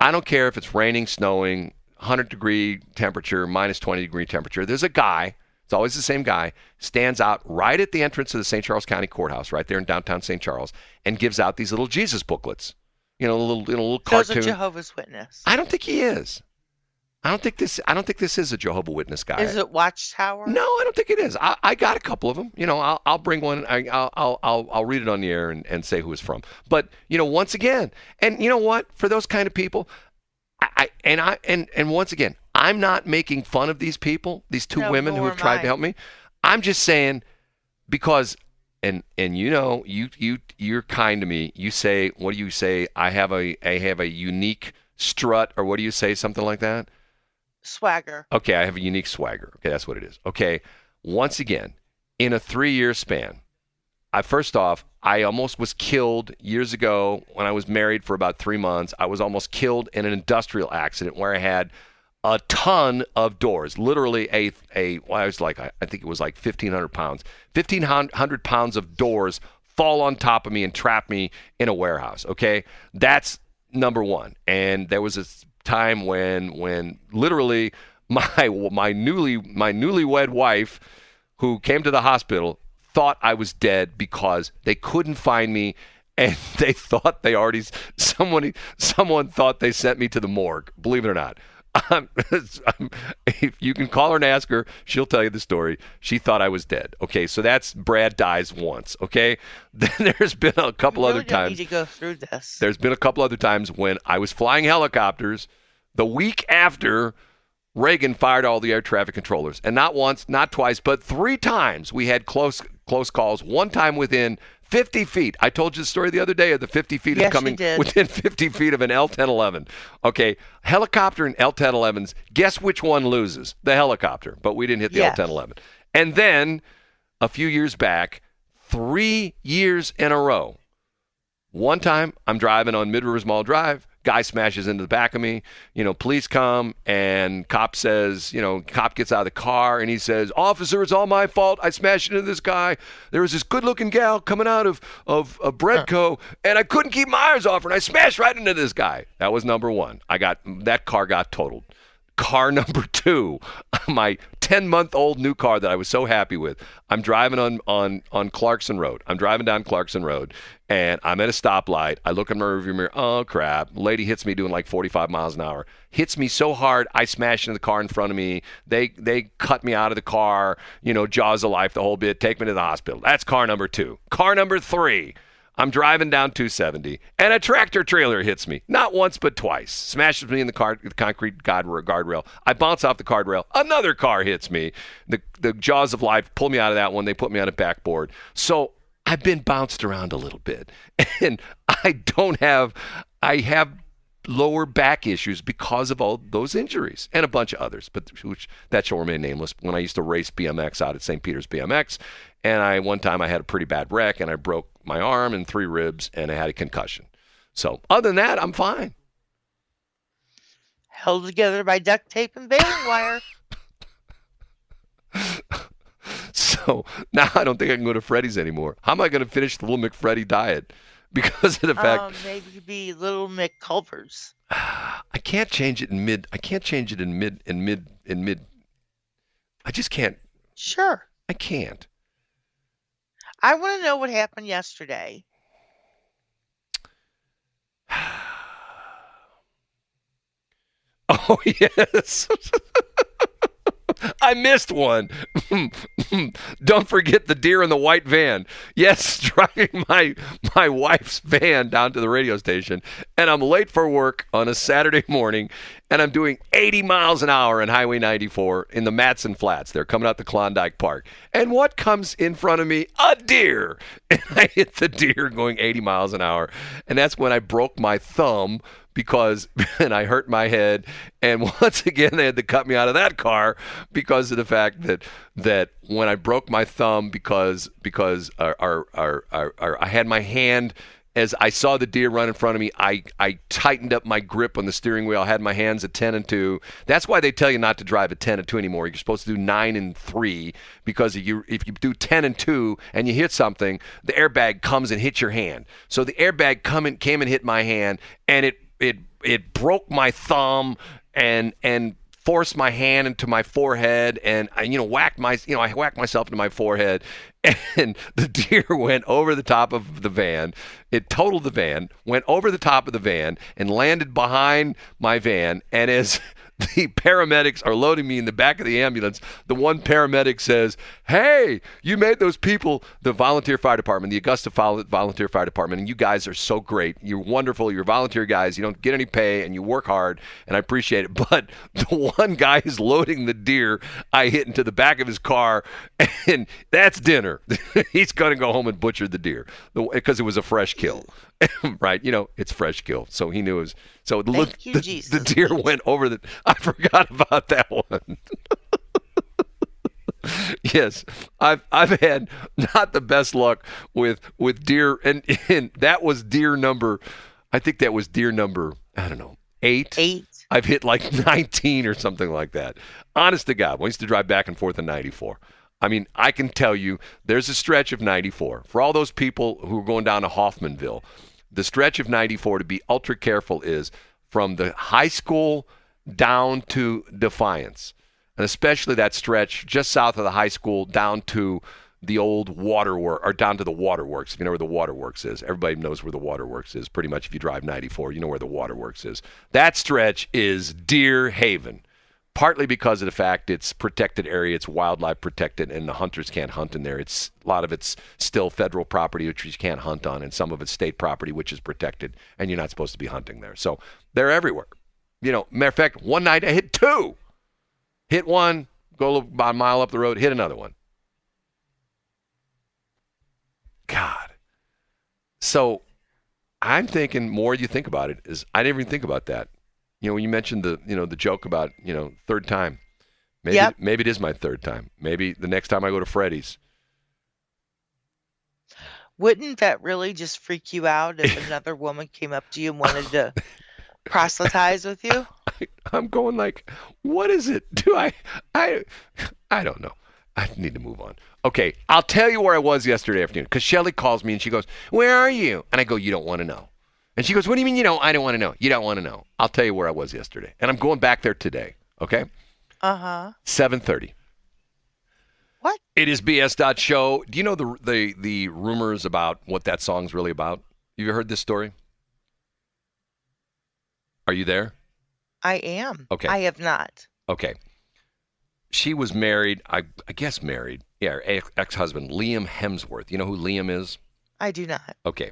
I don't care if it's raining, snowing, 100-degree temperature, minus 20-degree temperature, there's a guy, it's always the same guy, stands out right at the entrance of the St. Charles County Courthouse, right there in downtown St. Charles, and gives out these little Jesus booklets, little cartoon. He's a Jehovah's Witness. I don't think he is. I don't think this is a Jehovah's Witness guy. Is it Watchtower? No, I don't think it is. I got a couple of them. I'll bring one. I'll read it on the air and say who it's from. But once again, and you know what? For those kind of people, and once again, I'm not making fun of these people, these 2 women who have tried to help me. I'm just saying, because and you're kind to me. You say, what do you say? I have a unique strut, or what do you say? Something like that. Swagger. Okay, I have a unique swagger. Okay, that's what it is. Okay, once again, in a 3-year span, first off, I almost was killed years ago when I was married for about 3 months. I was almost killed in an industrial accident where I had a ton of doors, literally I think it was like 1,500 pounds. 1,500 pounds of doors fall on top of me and trap me in a warehouse, okay? That's number 1. And there was a time when literally my newlywed wife, who came to the hospital, thought I was dead because they couldn't find me, and they thought someone thought they sent me to the morgue. Believe it or not. If you can call her and ask her, she'll tell you the story. She thought I was dead. Okay, so that's Brad dies once. Okay, then there's been a couple other times. Need to go through this. There's been a couple other times when I was flying helicopters the week after Reagan fired all the air traffic controllers, and not once, not twice, but 3 times we had close calls. One time within 50 feet. I told you the story the other day of the 50 feet of coming within 50 feet of an L-1011. Okay, helicopter and L-1011s, guess which one loses? The helicopter, but we didn't hit the L-1011. And then a few years back, 3 years in a row, one time I'm driving on Mid-Rivers Mall Drive, guy smashes into the back of me, police come, and cop gets out of the car and he says, "Officer, it's all my fault. I smashed into this guy. There was this good-looking gal coming out of Breadco, and I couldn't keep my eyes off her, and I smashed right into this guy." That was number 1. That car got totaled. Car number 2, my 10-month-old new car that I was so happy with. I'm driving on Clarkson Road. I'm driving down Clarkson Road, and I'm at a stoplight. I look in my rearview mirror. Oh, crap. Lady hits me doing like 45 miles an hour. Hits me so hard, I smash into the car in front of me. They cut me out of the car, jaws of life, the whole bit, take me to the hospital. That's car number 2. Car number 3. I'm driving down 270, and a tractor trailer hits me. Not once, but twice. Smashes me in the concrete guardrail. I bounce off the guardrail. Another car hits me. The jaws of life pull me out of that one. They put me on a backboard. So I've been bounced around a little bit, and I have lower back issues because of all those injuries and a bunch of others, but that shall remain nameless. When I used to race BMX out at St. Peter's BMX, and one time I had a pretty bad wreck, and I broke my arm and 3 ribs, and I had a concussion. So other than that, I'm fine. Held together by duct tape and baling wire. So now I don't think I can go to Freddy's anymore. How am I going to finish the Little McFreddy diet? Because of the fact maybe be Little McCulvers. I can't change it in mid. I just can't. Sure. I can't. I want to know what happened yesterday. Oh, yes. I missed one. Don't forget the deer in the white van. Yes, driving my wife's van down to the radio station, and I'm late for work on a Saturday morning, and I'm doing 80 miles an hour on Highway 94 in the Matson Flats. They're coming out to Klondike Park. And what comes in front of me? A deer. And I hit the deer going 80 miles an hour, and that's when I broke my thumb and I hurt my head, and once again they had to cut me out of that car because of the fact that when I broke my thumb because I had my hand as I saw the deer run in front of me, I tightened up my grip on the steering wheel. I had my hands at 10 and 2. That's why they tell you not to drive at 10 and 2 anymore. You're supposed to do 9 and 3 because if you do 10 and 2 and you hit something, the airbag comes and hits your hand. So the airbag came and hit my hand, and it broke my thumb and forced my hand into my forehead, and I whacked myself into my forehead, and the deer went over the top of the van. It totaled the van, went over the top of the van, and landed behind my van. And as the paramedics are loading me in the back of the ambulance, the one paramedic says, "Hey, you made those people," the volunteer fire department, the Augusta volunteer fire department, "and you guys are so great. You're wonderful. You're volunteer guys. You don't get any pay, and you work hard, and I appreciate it. But the one guy is loading the deer I hit into the back of his car, and that's dinner. He's going to go home and butcher the deer because it was a fresh kill." Right? It's fresh kill. So he knew it was. So the deer went over the. I forgot about that one. Yes, I've had not the best luck with deer, and that was deer number. I think that was deer number. I don't know, 8. I've hit like 19 or something like that. Honest to God, I used to drive back and forth in 94. I mean, I can tell you there's a stretch of 94. For all those people who are going down to Hoffmanville, the stretch of 94, to be ultra careful, is from the high school down to Defiance. And especially that stretch just south of the high school down to the old waterworks, or down to the waterworks, if you know where the waterworks is. Everybody knows where the waterworks is. Pretty much if you drive 94, you know where the waterworks is. That stretch is deer haven. Partly because of the fact it's protected area, it's wildlife protected, and the hunters can't hunt in there. A lot of it's still federal property, which you can't hunt on, and some of it's state property, which is protected, and you're not supposed to be hunting there. So they're everywhere. Matter of fact, one night I hit 2. Hit one, go about a mile up the road, hit another one. God. So I'm thinking, more you think about it, is I didn't even think about that. When you mentioned the joke about, third time, maybe it is my third time. Maybe the next time I go to Freddy's. Wouldn't that really just freak you out if another woman came up to you and wanted to proselytize with you? I'm going like, what is it? I don't know. I need to move on. Okay, I'll tell you where I was yesterday afternoon, because Shelly calls me and she goes, "Where are you?" And I go, "You don't want to know." And she goes, "What do you mean you don't? I don't want to know." "You don't want to know. I'll tell you where I was yesterday." And I'm going back there today, okay? 7:30. What? It is BS.Show. Do you know the rumors about what that song's really about? You heard this story? Are you there? I am. Okay. I have not. Okay. She was married, I guess married. Yeah, her ex-husband, Liam Hemsworth. You know who Liam is? I do not. Okay.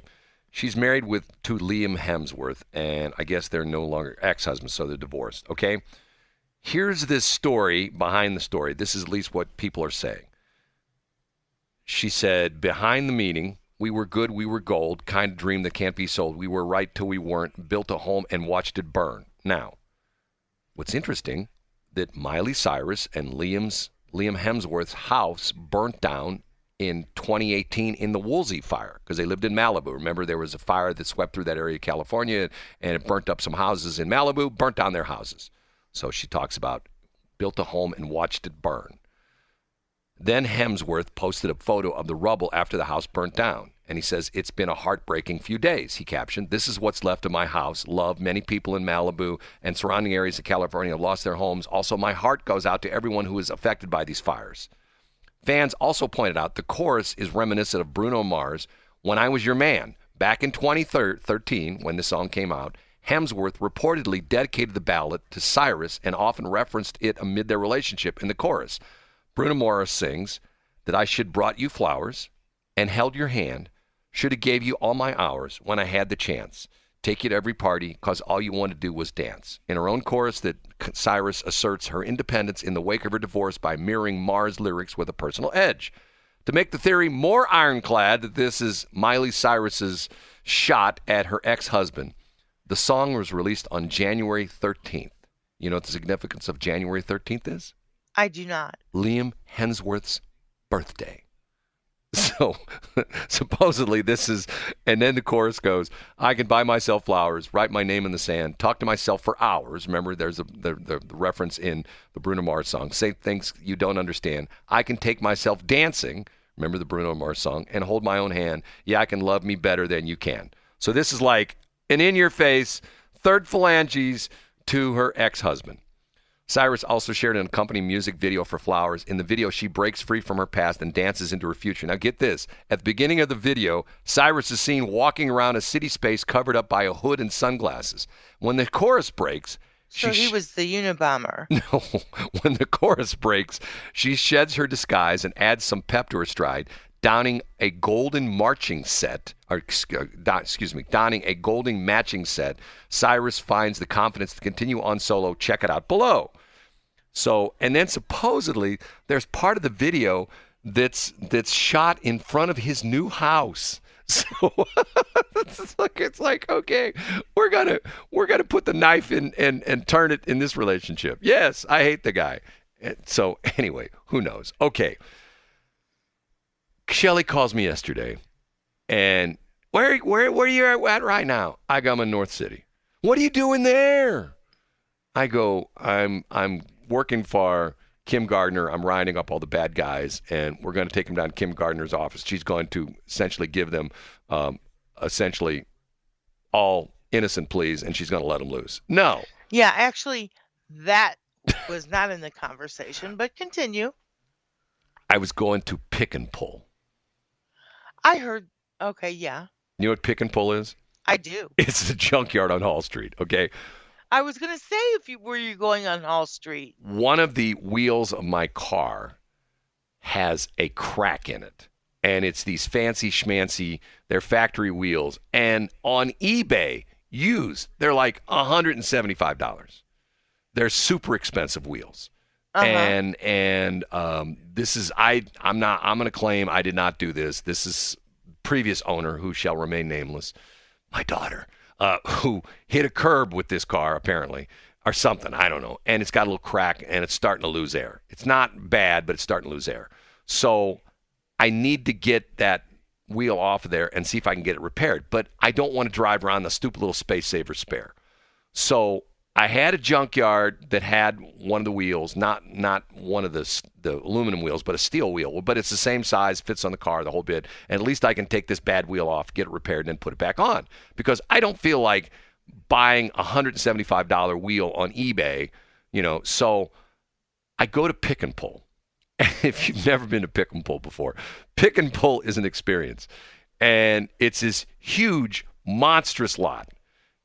She's married to Liam Hemsworth, and I guess they're no longer ex-husbands, so they're divorced, okay? Here's this story behind the story. This is at least what people are saying. She said, behind the meeting, we were good, we were gold, kind of dream that can't be sold. We were right till we weren't, built a home and watched it burn. Now, what's interesting, that Miley Cyrus and Liam Hemsworth's house burnt down in 2018 in the Woolsey fire because they lived in Malibu. Remember, there was a fire that swept through that area of California, and it burnt up some houses in Malibu, burnt down their houses. So she talks about built a home and watched it burn. Then Hemsworth posted a photo of the rubble after the house burnt down. And he says, "It's been a heartbreaking few days," he captioned. "This is what's left of my house. Love, many people in Malibu and surrounding areas of California have lost their homes. Also, my heart goes out to everyone who is affected by these fires." Fans also pointed out the chorus is reminiscent of Bruno Mars' "When I Was Your Man." Back in 2013, when the song came out, Hemsworth reportedly dedicated the ballad to Cyrus and often referenced it amid their relationship in the chorus. Bruno Mars sings that "I should brought you flowers and held your hand, should have gave you all my hours when I had the chance, take you to every party cause all you wanted to do was dance." In her own chorus, that Cyrus asserts her independence in the wake of her divorce by mirroring Mars' lyrics with a personal edge. To make the theory more ironclad that this is Miley Cyrus's shot at her ex-husband, the song was released on January 13th. You know what the significance of January 13th is? I do not. Liam Hemsworth's birthday. So supposedly this is, and then the chorus goes, "I can buy myself flowers, write my name in the sand, talk to myself for hours." Remember, there's the reference in the Bruno Mars song. "Say things you don't understand. I can take myself dancing." Remember the Bruno Mars song, "and hold my own hand. Yeah, I can love me better than you can." So this is like an in-your-face third phalanges to her ex-husband. Cyrus also shared an accompanying music video for Flowers. In the video, she breaks free from her past and dances into her future. Now get this. At the beginning of the video, Cyrus is seen walking around a city space covered up by a hood and sunglasses. When the chorus breaks... So he was the Unabomber. No. When the chorus breaks, she sheds her disguise and adds some pep to her stride, donning a golden matching set. Cyrus finds the confidence to continue on solo. Check it out below. So, and then supposedly there's part of the video that's shot in front of his new house. So it's like okay, we're gonna put the knife in and turn it in this relationship. Yes, I hate the guy. So anyway, who knows? Okay. Shelly calls me yesterday, and where are you at right now? I go, "I'm in North City." "What are you doing there?" I go, I'm working for Kim Gardner. I'm rounding up all the bad guys, and we're going to take them down to Kim Gardner's office. She's going to essentially give them essentially all innocent pleas, and she's going to let them loose. No. Yeah, actually, that was not in the conversation, but continue. I was going to Pick and Pull. I heard. Okay, yeah. You know what Pick and Pull is? I do. It's the junkyard on Hall Street, okay? I was going to say, were you going on Hall Street? One of the wheels of my car has a crack in it. And it's these fancy schmancy, they're factory wheels. And on eBay, used, they're like $175. They're super expensive wheels. Uh-huh. And this is, I'm going to claim I did not do this. This is previous owner, who shall remain nameless, my daughter, who hit a curb with this car apparently, or something, I don't know. And it's got a little crack and it's starting to lose air. It's not bad, but it's starting to lose air. So I need to get that wheel off of there and see if I can get it repaired. But I don't want to drive around the stupid little Space Saver spare. So I had a junkyard that had one of the wheels, not one of the aluminum wheels, but a steel wheel. But it's the same size, fits on the car, the whole bit. And at least I can take this bad wheel off, get it repaired, and then put it back on. Because I don't feel like buying a $175 wheel on eBay, So I go to Pick and Pull. And if you've never been to Pick and Pull before, Pick and Pull is an experience. And it's this huge, monstrous lot.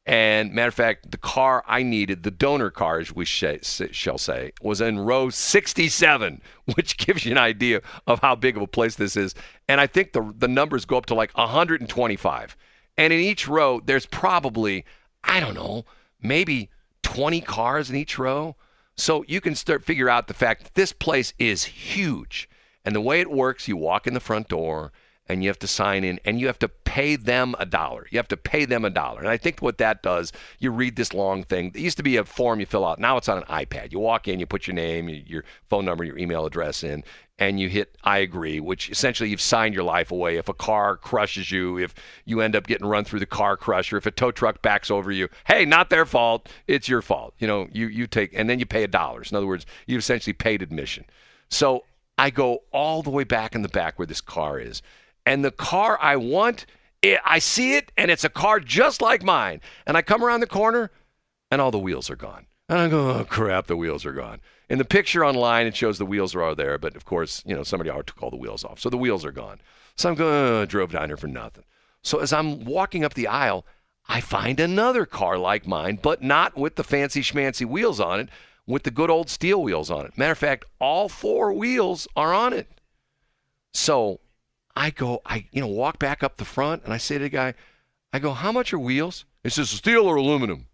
And matter of fact, the car I needed, the donor car, as we shall say, was in row 67, which gives you an idea of how big of a place this is. And I think the numbers go up to like 125. And in each row, there's probably, I don't know, maybe 20 cars in each row. So you can figure out the fact that this place is huge. And the way it works, you walk in the front door, and you have to sign in, and you have to pay them $1. You have to pay them $1. And I think what that does, you read this long thing. It used to be a form you fill out. Now it's on an iPad. You walk in, you put your name, your phone number, your email address in, and you hit I agree, which essentially you've signed your life away. If a car crushes you, if you end up getting run through the car crusher, if a tow truck backs over you, hey, not their fault, it's your fault. You take, and then you pay $1. In other words, you essentially paid admission. So I go all the way back in the back where this car is. And the car I want, I see it, and it's a car just like mine. And I come around the corner, and all the wheels are gone. And I go, oh, crap, the wheels are gone. In the picture online, it shows the wheels are all there. But, of course, somebody already took all the wheels off. So the wheels are gone. So I'm going, I drove down here for nothing. So as I'm walking up the aisle, I find another car like mine, but not with the fancy schmancy wheels on it, with the good old steel wheels on it. Matter of fact, all 4 wheels are on it. So I go, walk back up the front, and I say to the guy, I go, how much are wheels? He says, steel or aluminum?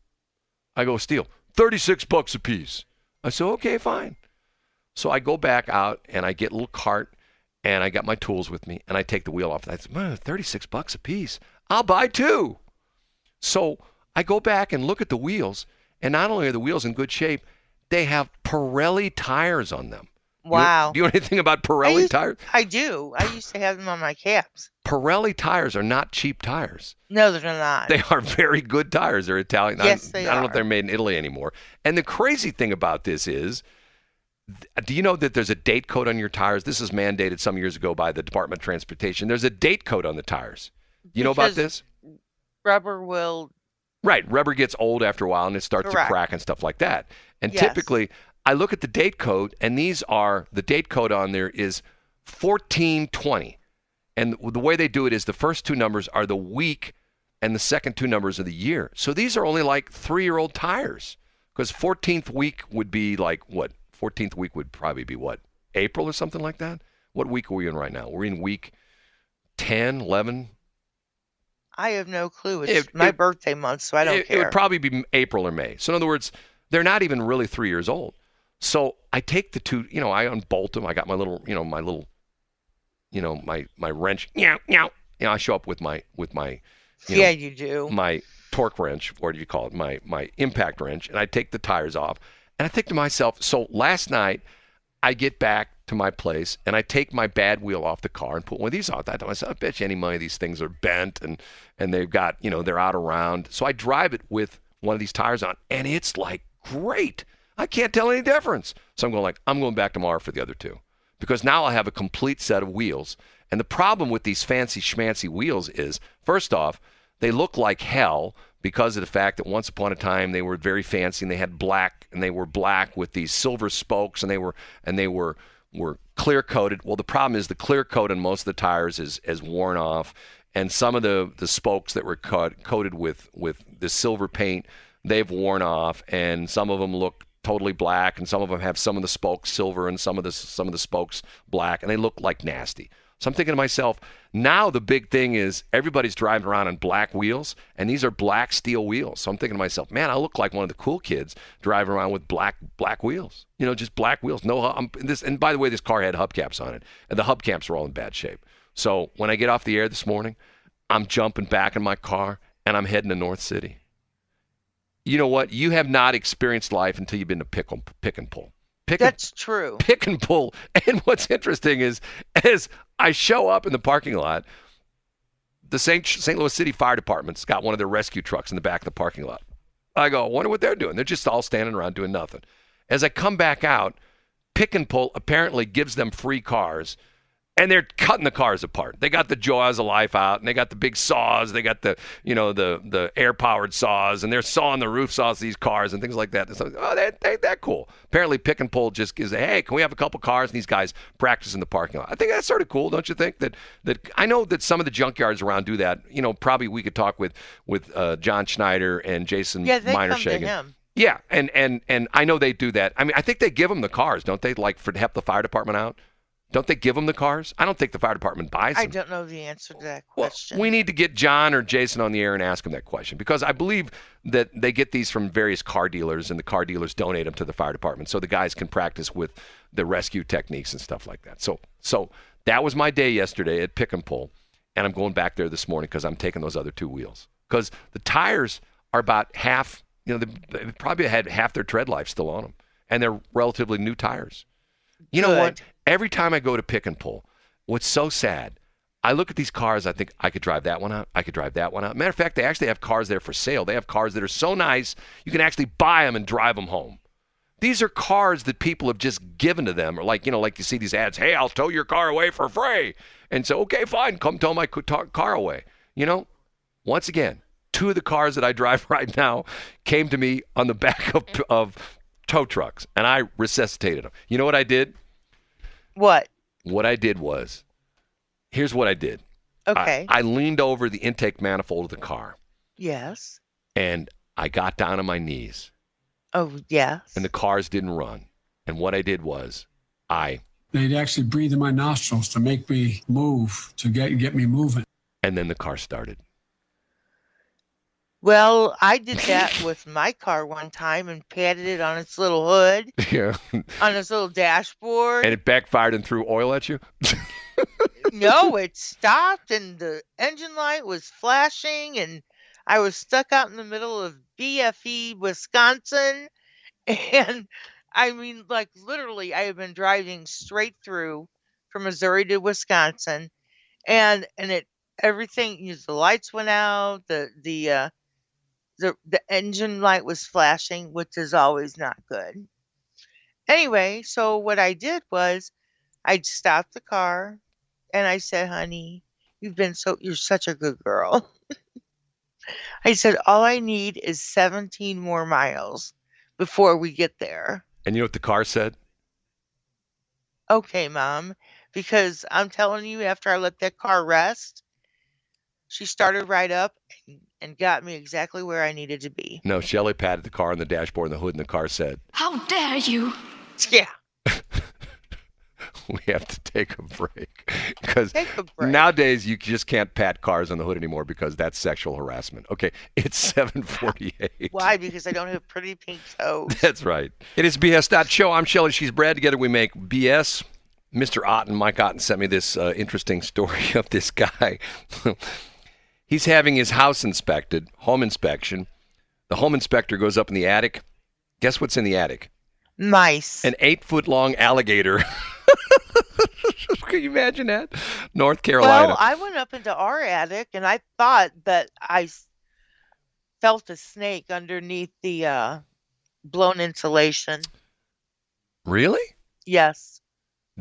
I go, steel. $36 a piece. I said, okay, fine. So I go back out, and I get a little cart, and I got my tools with me, and I take the wheel off. And I said, $36 a piece. I'll buy 2. So I go back and look at the wheels, and not only are the wheels in good shape, they have Pirelli tires on them. Wow. Do you know anything about Pirelli tires? I do. I used to have them on my cabs. Pirelli tires are not cheap tires. No, they're not. They are very good tires. They're Italian. Yes, they are. I don't know if they're made in Italy anymore. And the crazy thing about this is, do you know that there's a date code on your tires? This is mandated some years ago by the Department of Transportation. There's a date code on the tires. You know about this? Rubber will... Right. Rubber gets old after a while, and it starts to crack and stuff like that. And typically, I look at the date code, and the date code on there is 1420. And the way they do it is the first 2 numbers are the week, and the second 2 numbers are the year. So these are only like 3-year-old tires, because 14th week would be like what? 14th week would probably be what? April or something like that? What week are we in right now? We're in week 10, 11? I have no clue. It's my birthday month, so I don't care. It would probably be April or May. So in other words, they're not even really 3 years old. So I take the 2, I unbolt them. I got my little, my wrench. I show up with my, you do. My torque wrench, or do you call it? My impact wrench. And I take the tires off. And I think to myself, so last night I get back to my place and I take my bad wheel off the car and put one of these on. I thought to myself, I bet you any money these things are bent and they've got, they're out around. So I drive it with one of these tires on, and it's like great. I can't tell any difference. So I'm going back tomorrow for the other 2, because now I have a complete set of wheels. And the problem with these fancy schmancy wheels is, first off, they look like hell because of the fact that once upon a time they were very fancy and they had black, and they were black with these silver spokes, and they were clear coated. Well, the problem is the clear coat on most of the tires is worn off, and some of the spokes that were coated with the silver paint, they've worn off, and some of them look totally black, and some of them have some of the spokes silver and some of the spokes black, and they look like nasty. So I'm thinking to myself, now the big thing is everybody's driving around on black wheels, and these are black steel wheels. So I'm thinking to myself, man, I look like one of the cool kids driving around with black wheels. Just black wheels. And by the way, this car had hubcaps on it, and the hubcaps were all in bad shape. So when I get off the air this morning, I'm jumping back in my car, and I'm heading to North City. You know what? You have not experienced life until you've been to pick and pull. That's true. Pick and pull. And what's interesting is, as I show up in the parking lot, the St. Louis City Fire Department's got one of their rescue trucks in the back of the parking lot. I go, I wonder what they're doing. They're just all standing around doing nothing. As I come back out, Pick and Pull apparently gives them free cars, and they're cutting the cars apart. They got the jaws of life out, and they got the big saws. They got the air-powered saws, and they're sawing the roof saws of these cars and things like that. So, that cool. Apparently, Pick and Pull just gives, hey, can we have a couple cars? And these guys practice in the parking lot. I think that's sort of cool, don't you think? That I know that some of the junkyards around do that. Probably we could talk with John Schneider and Jason Minershagen. Yeah, they come to him. Yeah, and I know they do that. I mean, I think they give them the cars, don't they? Like to help the fire department out. Don't they give them the cars? I don't think the fire department buys them. I don't know the answer to that question. Well, we need to get John or Jason on the air and ask them that question, because I believe that they get these from various car dealers, and the car dealers donate them to the fire department so the guys can practice with the rescue techniques and stuff like that. So that was my day yesterday at Pick and Pull. and I'm going back there this morning because I'm taking those other 2 wheels. Because the tires are about half, they probably had half their tread life still on them. And they're relatively new tires. You know what? Every time I go to pick and pull, what's so sad, I look at these cars, I think I could drive that one out. I could drive that one out. Matter of fact, they actually have cars there for sale. They have cars that are so nice, you can actually buy them and drive them home. These are cars that people have just given to them. Or like you see these ads, hey, I'll tow your car away for free. And so, okay, fine, come tow my car away. Once again, 2 of the cars that I drive right now came to me on the back of tow trucks, and I resuscitated them. You know what I did? What? What I did was, here's what I did. Okay. I leaned over the intake manifold of the car. Yes. And I got down on my knees. Oh, yes. And the cars didn't run. And what I did was, they'd actually breathe in my nostrils to make me move, to get me moving. And then the car started. Well, I did that with my car one time and patted it on its little hood. Yeah. On its little dashboard. And it backfired and threw oil at you? No, it stopped and the engine light was flashing and I was stuck out in the middle of BFE, Wisconsin. And I mean, like literally, I had been driving straight through from Missouri to Wisconsin. And everything, the lights went out, the engine light was flashing, which is always not good. Anyway, so what I did was I stopped the car and I said, honey, you're such a good girl. I said, all I need is 17 more miles before we get there. And you know what the car said? Okay, Mom, because I'm telling you, after I let that car rest, she started right up and got me exactly where I needed to be. No, Shelley patted the car on the dashboard and the hood, and the car said, How dare you? Yeah. We have to take a break. Because nowadays you just can't pat cars on the hood anymore because that's sexual harassment. Okay, it's 7:48. Why? Because I don't have pretty pink toes. That's right. It is BS.Show. I'm Shelley. She's Brad. Together we make BS. Mr. Otten, Mike Otten, sent me this interesting story of this guy. He's having his house inspected, home inspection. The home inspector goes up in the attic. Guess what's in the attic? Mice. An 8-foot-long alligator. Can you imagine that? North Carolina. Well, I went up into our attic, and I thought that I felt a snake underneath the blown insulation. Really? Yes.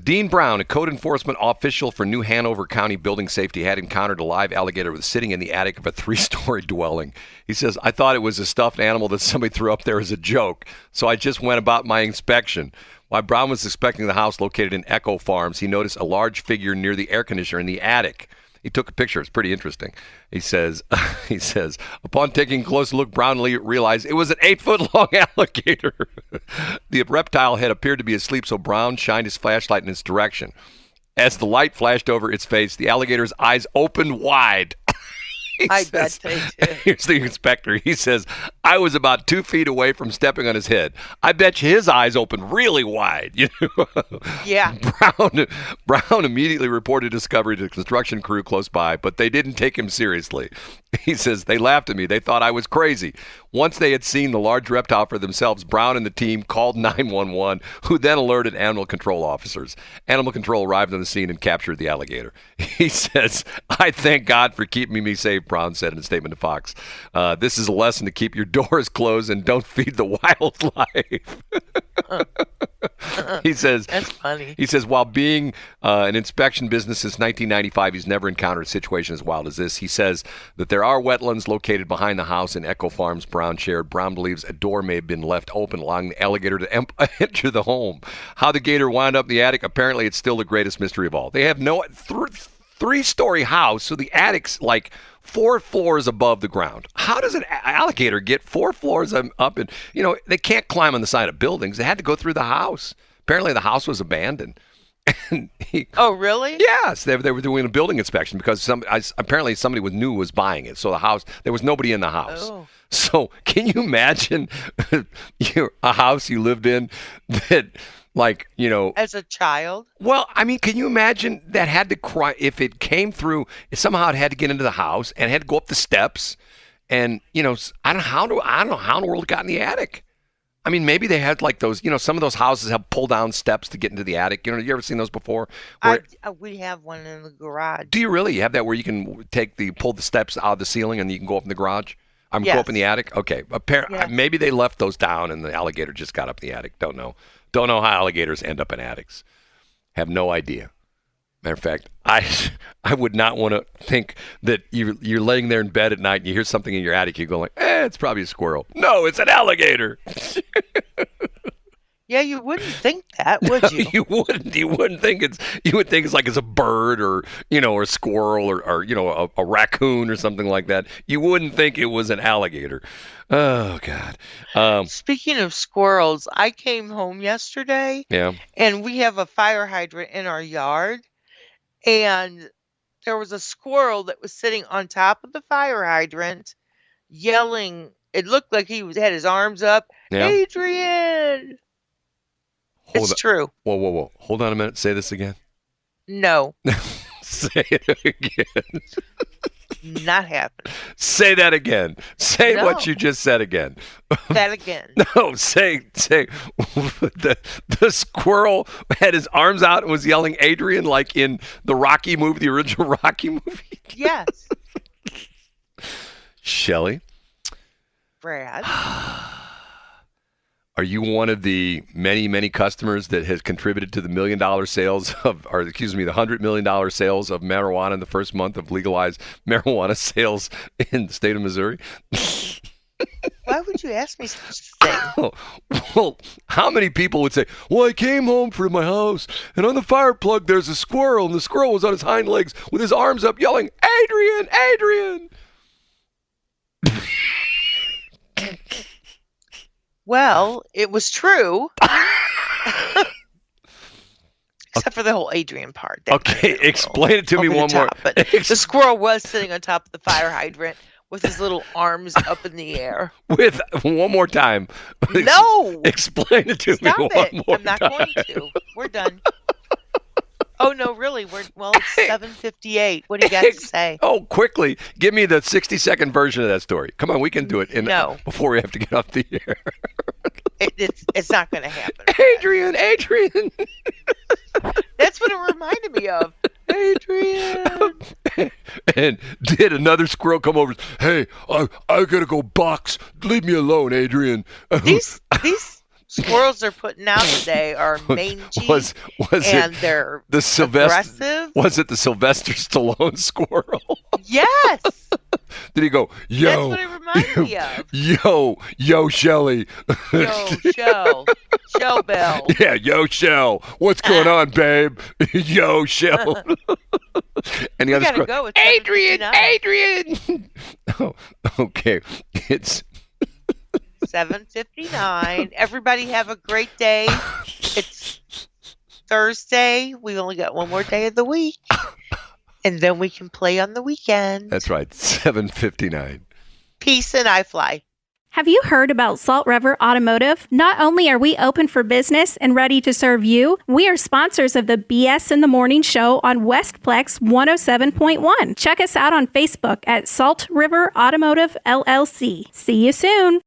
Dean Brown, a code enforcement official for New Hanover County Building Safety, had encountered a live alligator that was sitting in the attic of a 3-story dwelling. He says, I thought it was a stuffed animal that somebody threw up there as a joke, so I just went about my inspection. While Brown was inspecting the house located in Echo Farms, he noticed a large figure near the air conditioner in the attic. He took a picture. It's pretty interesting. He says, upon taking a close look, Brown realized it was an 8-foot-long alligator. The reptile had appeared to be asleep, so Brown shined his flashlight in its direction. As the light flashed over its face, the alligator's eyes opened wide. I bet they did. Here's the inspector. He says, I was about 2 feet away from stepping on his head. I bet you his eyes opened really wide. Yeah. Brown immediately reported discovery to the construction crew close by, but they didn't take him seriously. He says, they laughed at me. They thought I was crazy. Once they had seen the large reptile for themselves, Brown and the team called 911, who then alerted animal control officers. Animal control arrived on the scene and captured the alligator. He says, I thank God for keeping me safe, Brown said in a statement to Fox. This is a lesson to keep your doors closed and don't feed the wildlife. He says, that's funny. He says, while being an inspection business since 1995, he's never encountered a situation as wild as this. He says that there are wetlands located behind the house in Echo Farms, Brown shared. Brown believes a door may have been left open, allowing the alligator to enter the home. How the gator wound up in the attic, apparently it's still the greatest mystery of all. They have no 3-story house, so the attic's like 4 floors above the ground. How does an alligator get 4 floors up? And they can't climb on the side of buildings. They had to go through the house. Apparently, the house was abandoned. And oh, really? Yes, they were doing a building inspection because apparently somebody knew was buying it. So the house, there was nobody in the house. Oh. So can you imagine a house you lived in that Like, as a child. Well, I mean, can you imagine that had to cry if it came through? Somehow it had to get into the house and had to go up the steps, and I don't know how in the world it got in the attic. I mean, maybe they had like those. Some of those houses have pull down steps to get into the attic. You ever seen those before? We have one in the garage. Do you really? You have that where you can pull the steps out of the ceiling and you can go up in the garage? Go up in the attic. Okay, maybe they left those down and the alligator just got up in the attic. Don't know. Don't know how alligators end up in attics. Have no idea. Matter of fact, I would not want to think that you're laying there in bed at night and you hear something in your attic. You go like, it's probably a squirrel. No, it's an alligator. Yeah, you wouldn't think that, would you? You wouldn't. You would think it's like it's a bird or or a squirrel or a raccoon or something like that. You wouldn't think it was an alligator. Oh God. Speaking of squirrels, I came home yesterday. Yeah. And we have a fire hydrant in our yard, and there was a squirrel that was sitting on top of the fire hydrant, yelling. It looked like he had his arms up. Yeah. Adrian. It's true. Whoa. Hold on a minute. Say this again. No. Say it again. Not happening. Say that again. Say what you just said again. That again. No, say the squirrel had his arms out and was yelling Adrian like in the Rocky movie, the original Rocky movie. Yes. Shelley. Brad. Are you one of the many, many customers that has contributed to the the $100 million sales of marijuana in the first month of legalized marijuana sales in the state of Missouri? Why would you ask me such a thing? Well, how many people would say, well, I came home from my house, and on the fire plug there's a squirrel, and the squirrel was on his hind legs with his arms up yelling, Adrian, Adrian! Well, it was true. Except for the whole Adrian part. Okay, explain it to me one more. But the squirrel was sitting on top of the fire hydrant with his little arms up in the air. With one more time. No! Explain it to me one more time. I'm not going to. We're done. Oh, no, really? It's 7:58. What do you got to say? Oh, quickly. Give me the 60-second version of that story. Come on, we can do it before we have to get off the air. It's not going to happen. Adrian! That's what it reminded me of. Adrian! And did another squirrel come over? Hey, I got to go box. Leave me alone, Adrian. These squirrels they're putting out today are mangy and they're aggressive. Was it the Sylvester Stallone squirrel? Yes. Did he go, yo? That's what it reminded me of. Yo, Shelley. Yo, Shell Bell. Yeah, yo, Shell. What's going on, babe? Yo, Shell. And the other squirrel, go with Adrian. Oh, okay. It's 7:59. Everybody have a great day. It's Thursday. We only got one more day of the week. And then we can play on the weekend. That's right. 7:59. Peace and I fly. Have you heard about Salt River Automotive? Not only are we open for business and ready to serve you, we are sponsors of the BS in the Morning Show on Westplex 107.1. Check us out on Facebook at Salt River Automotive LLC. See you soon.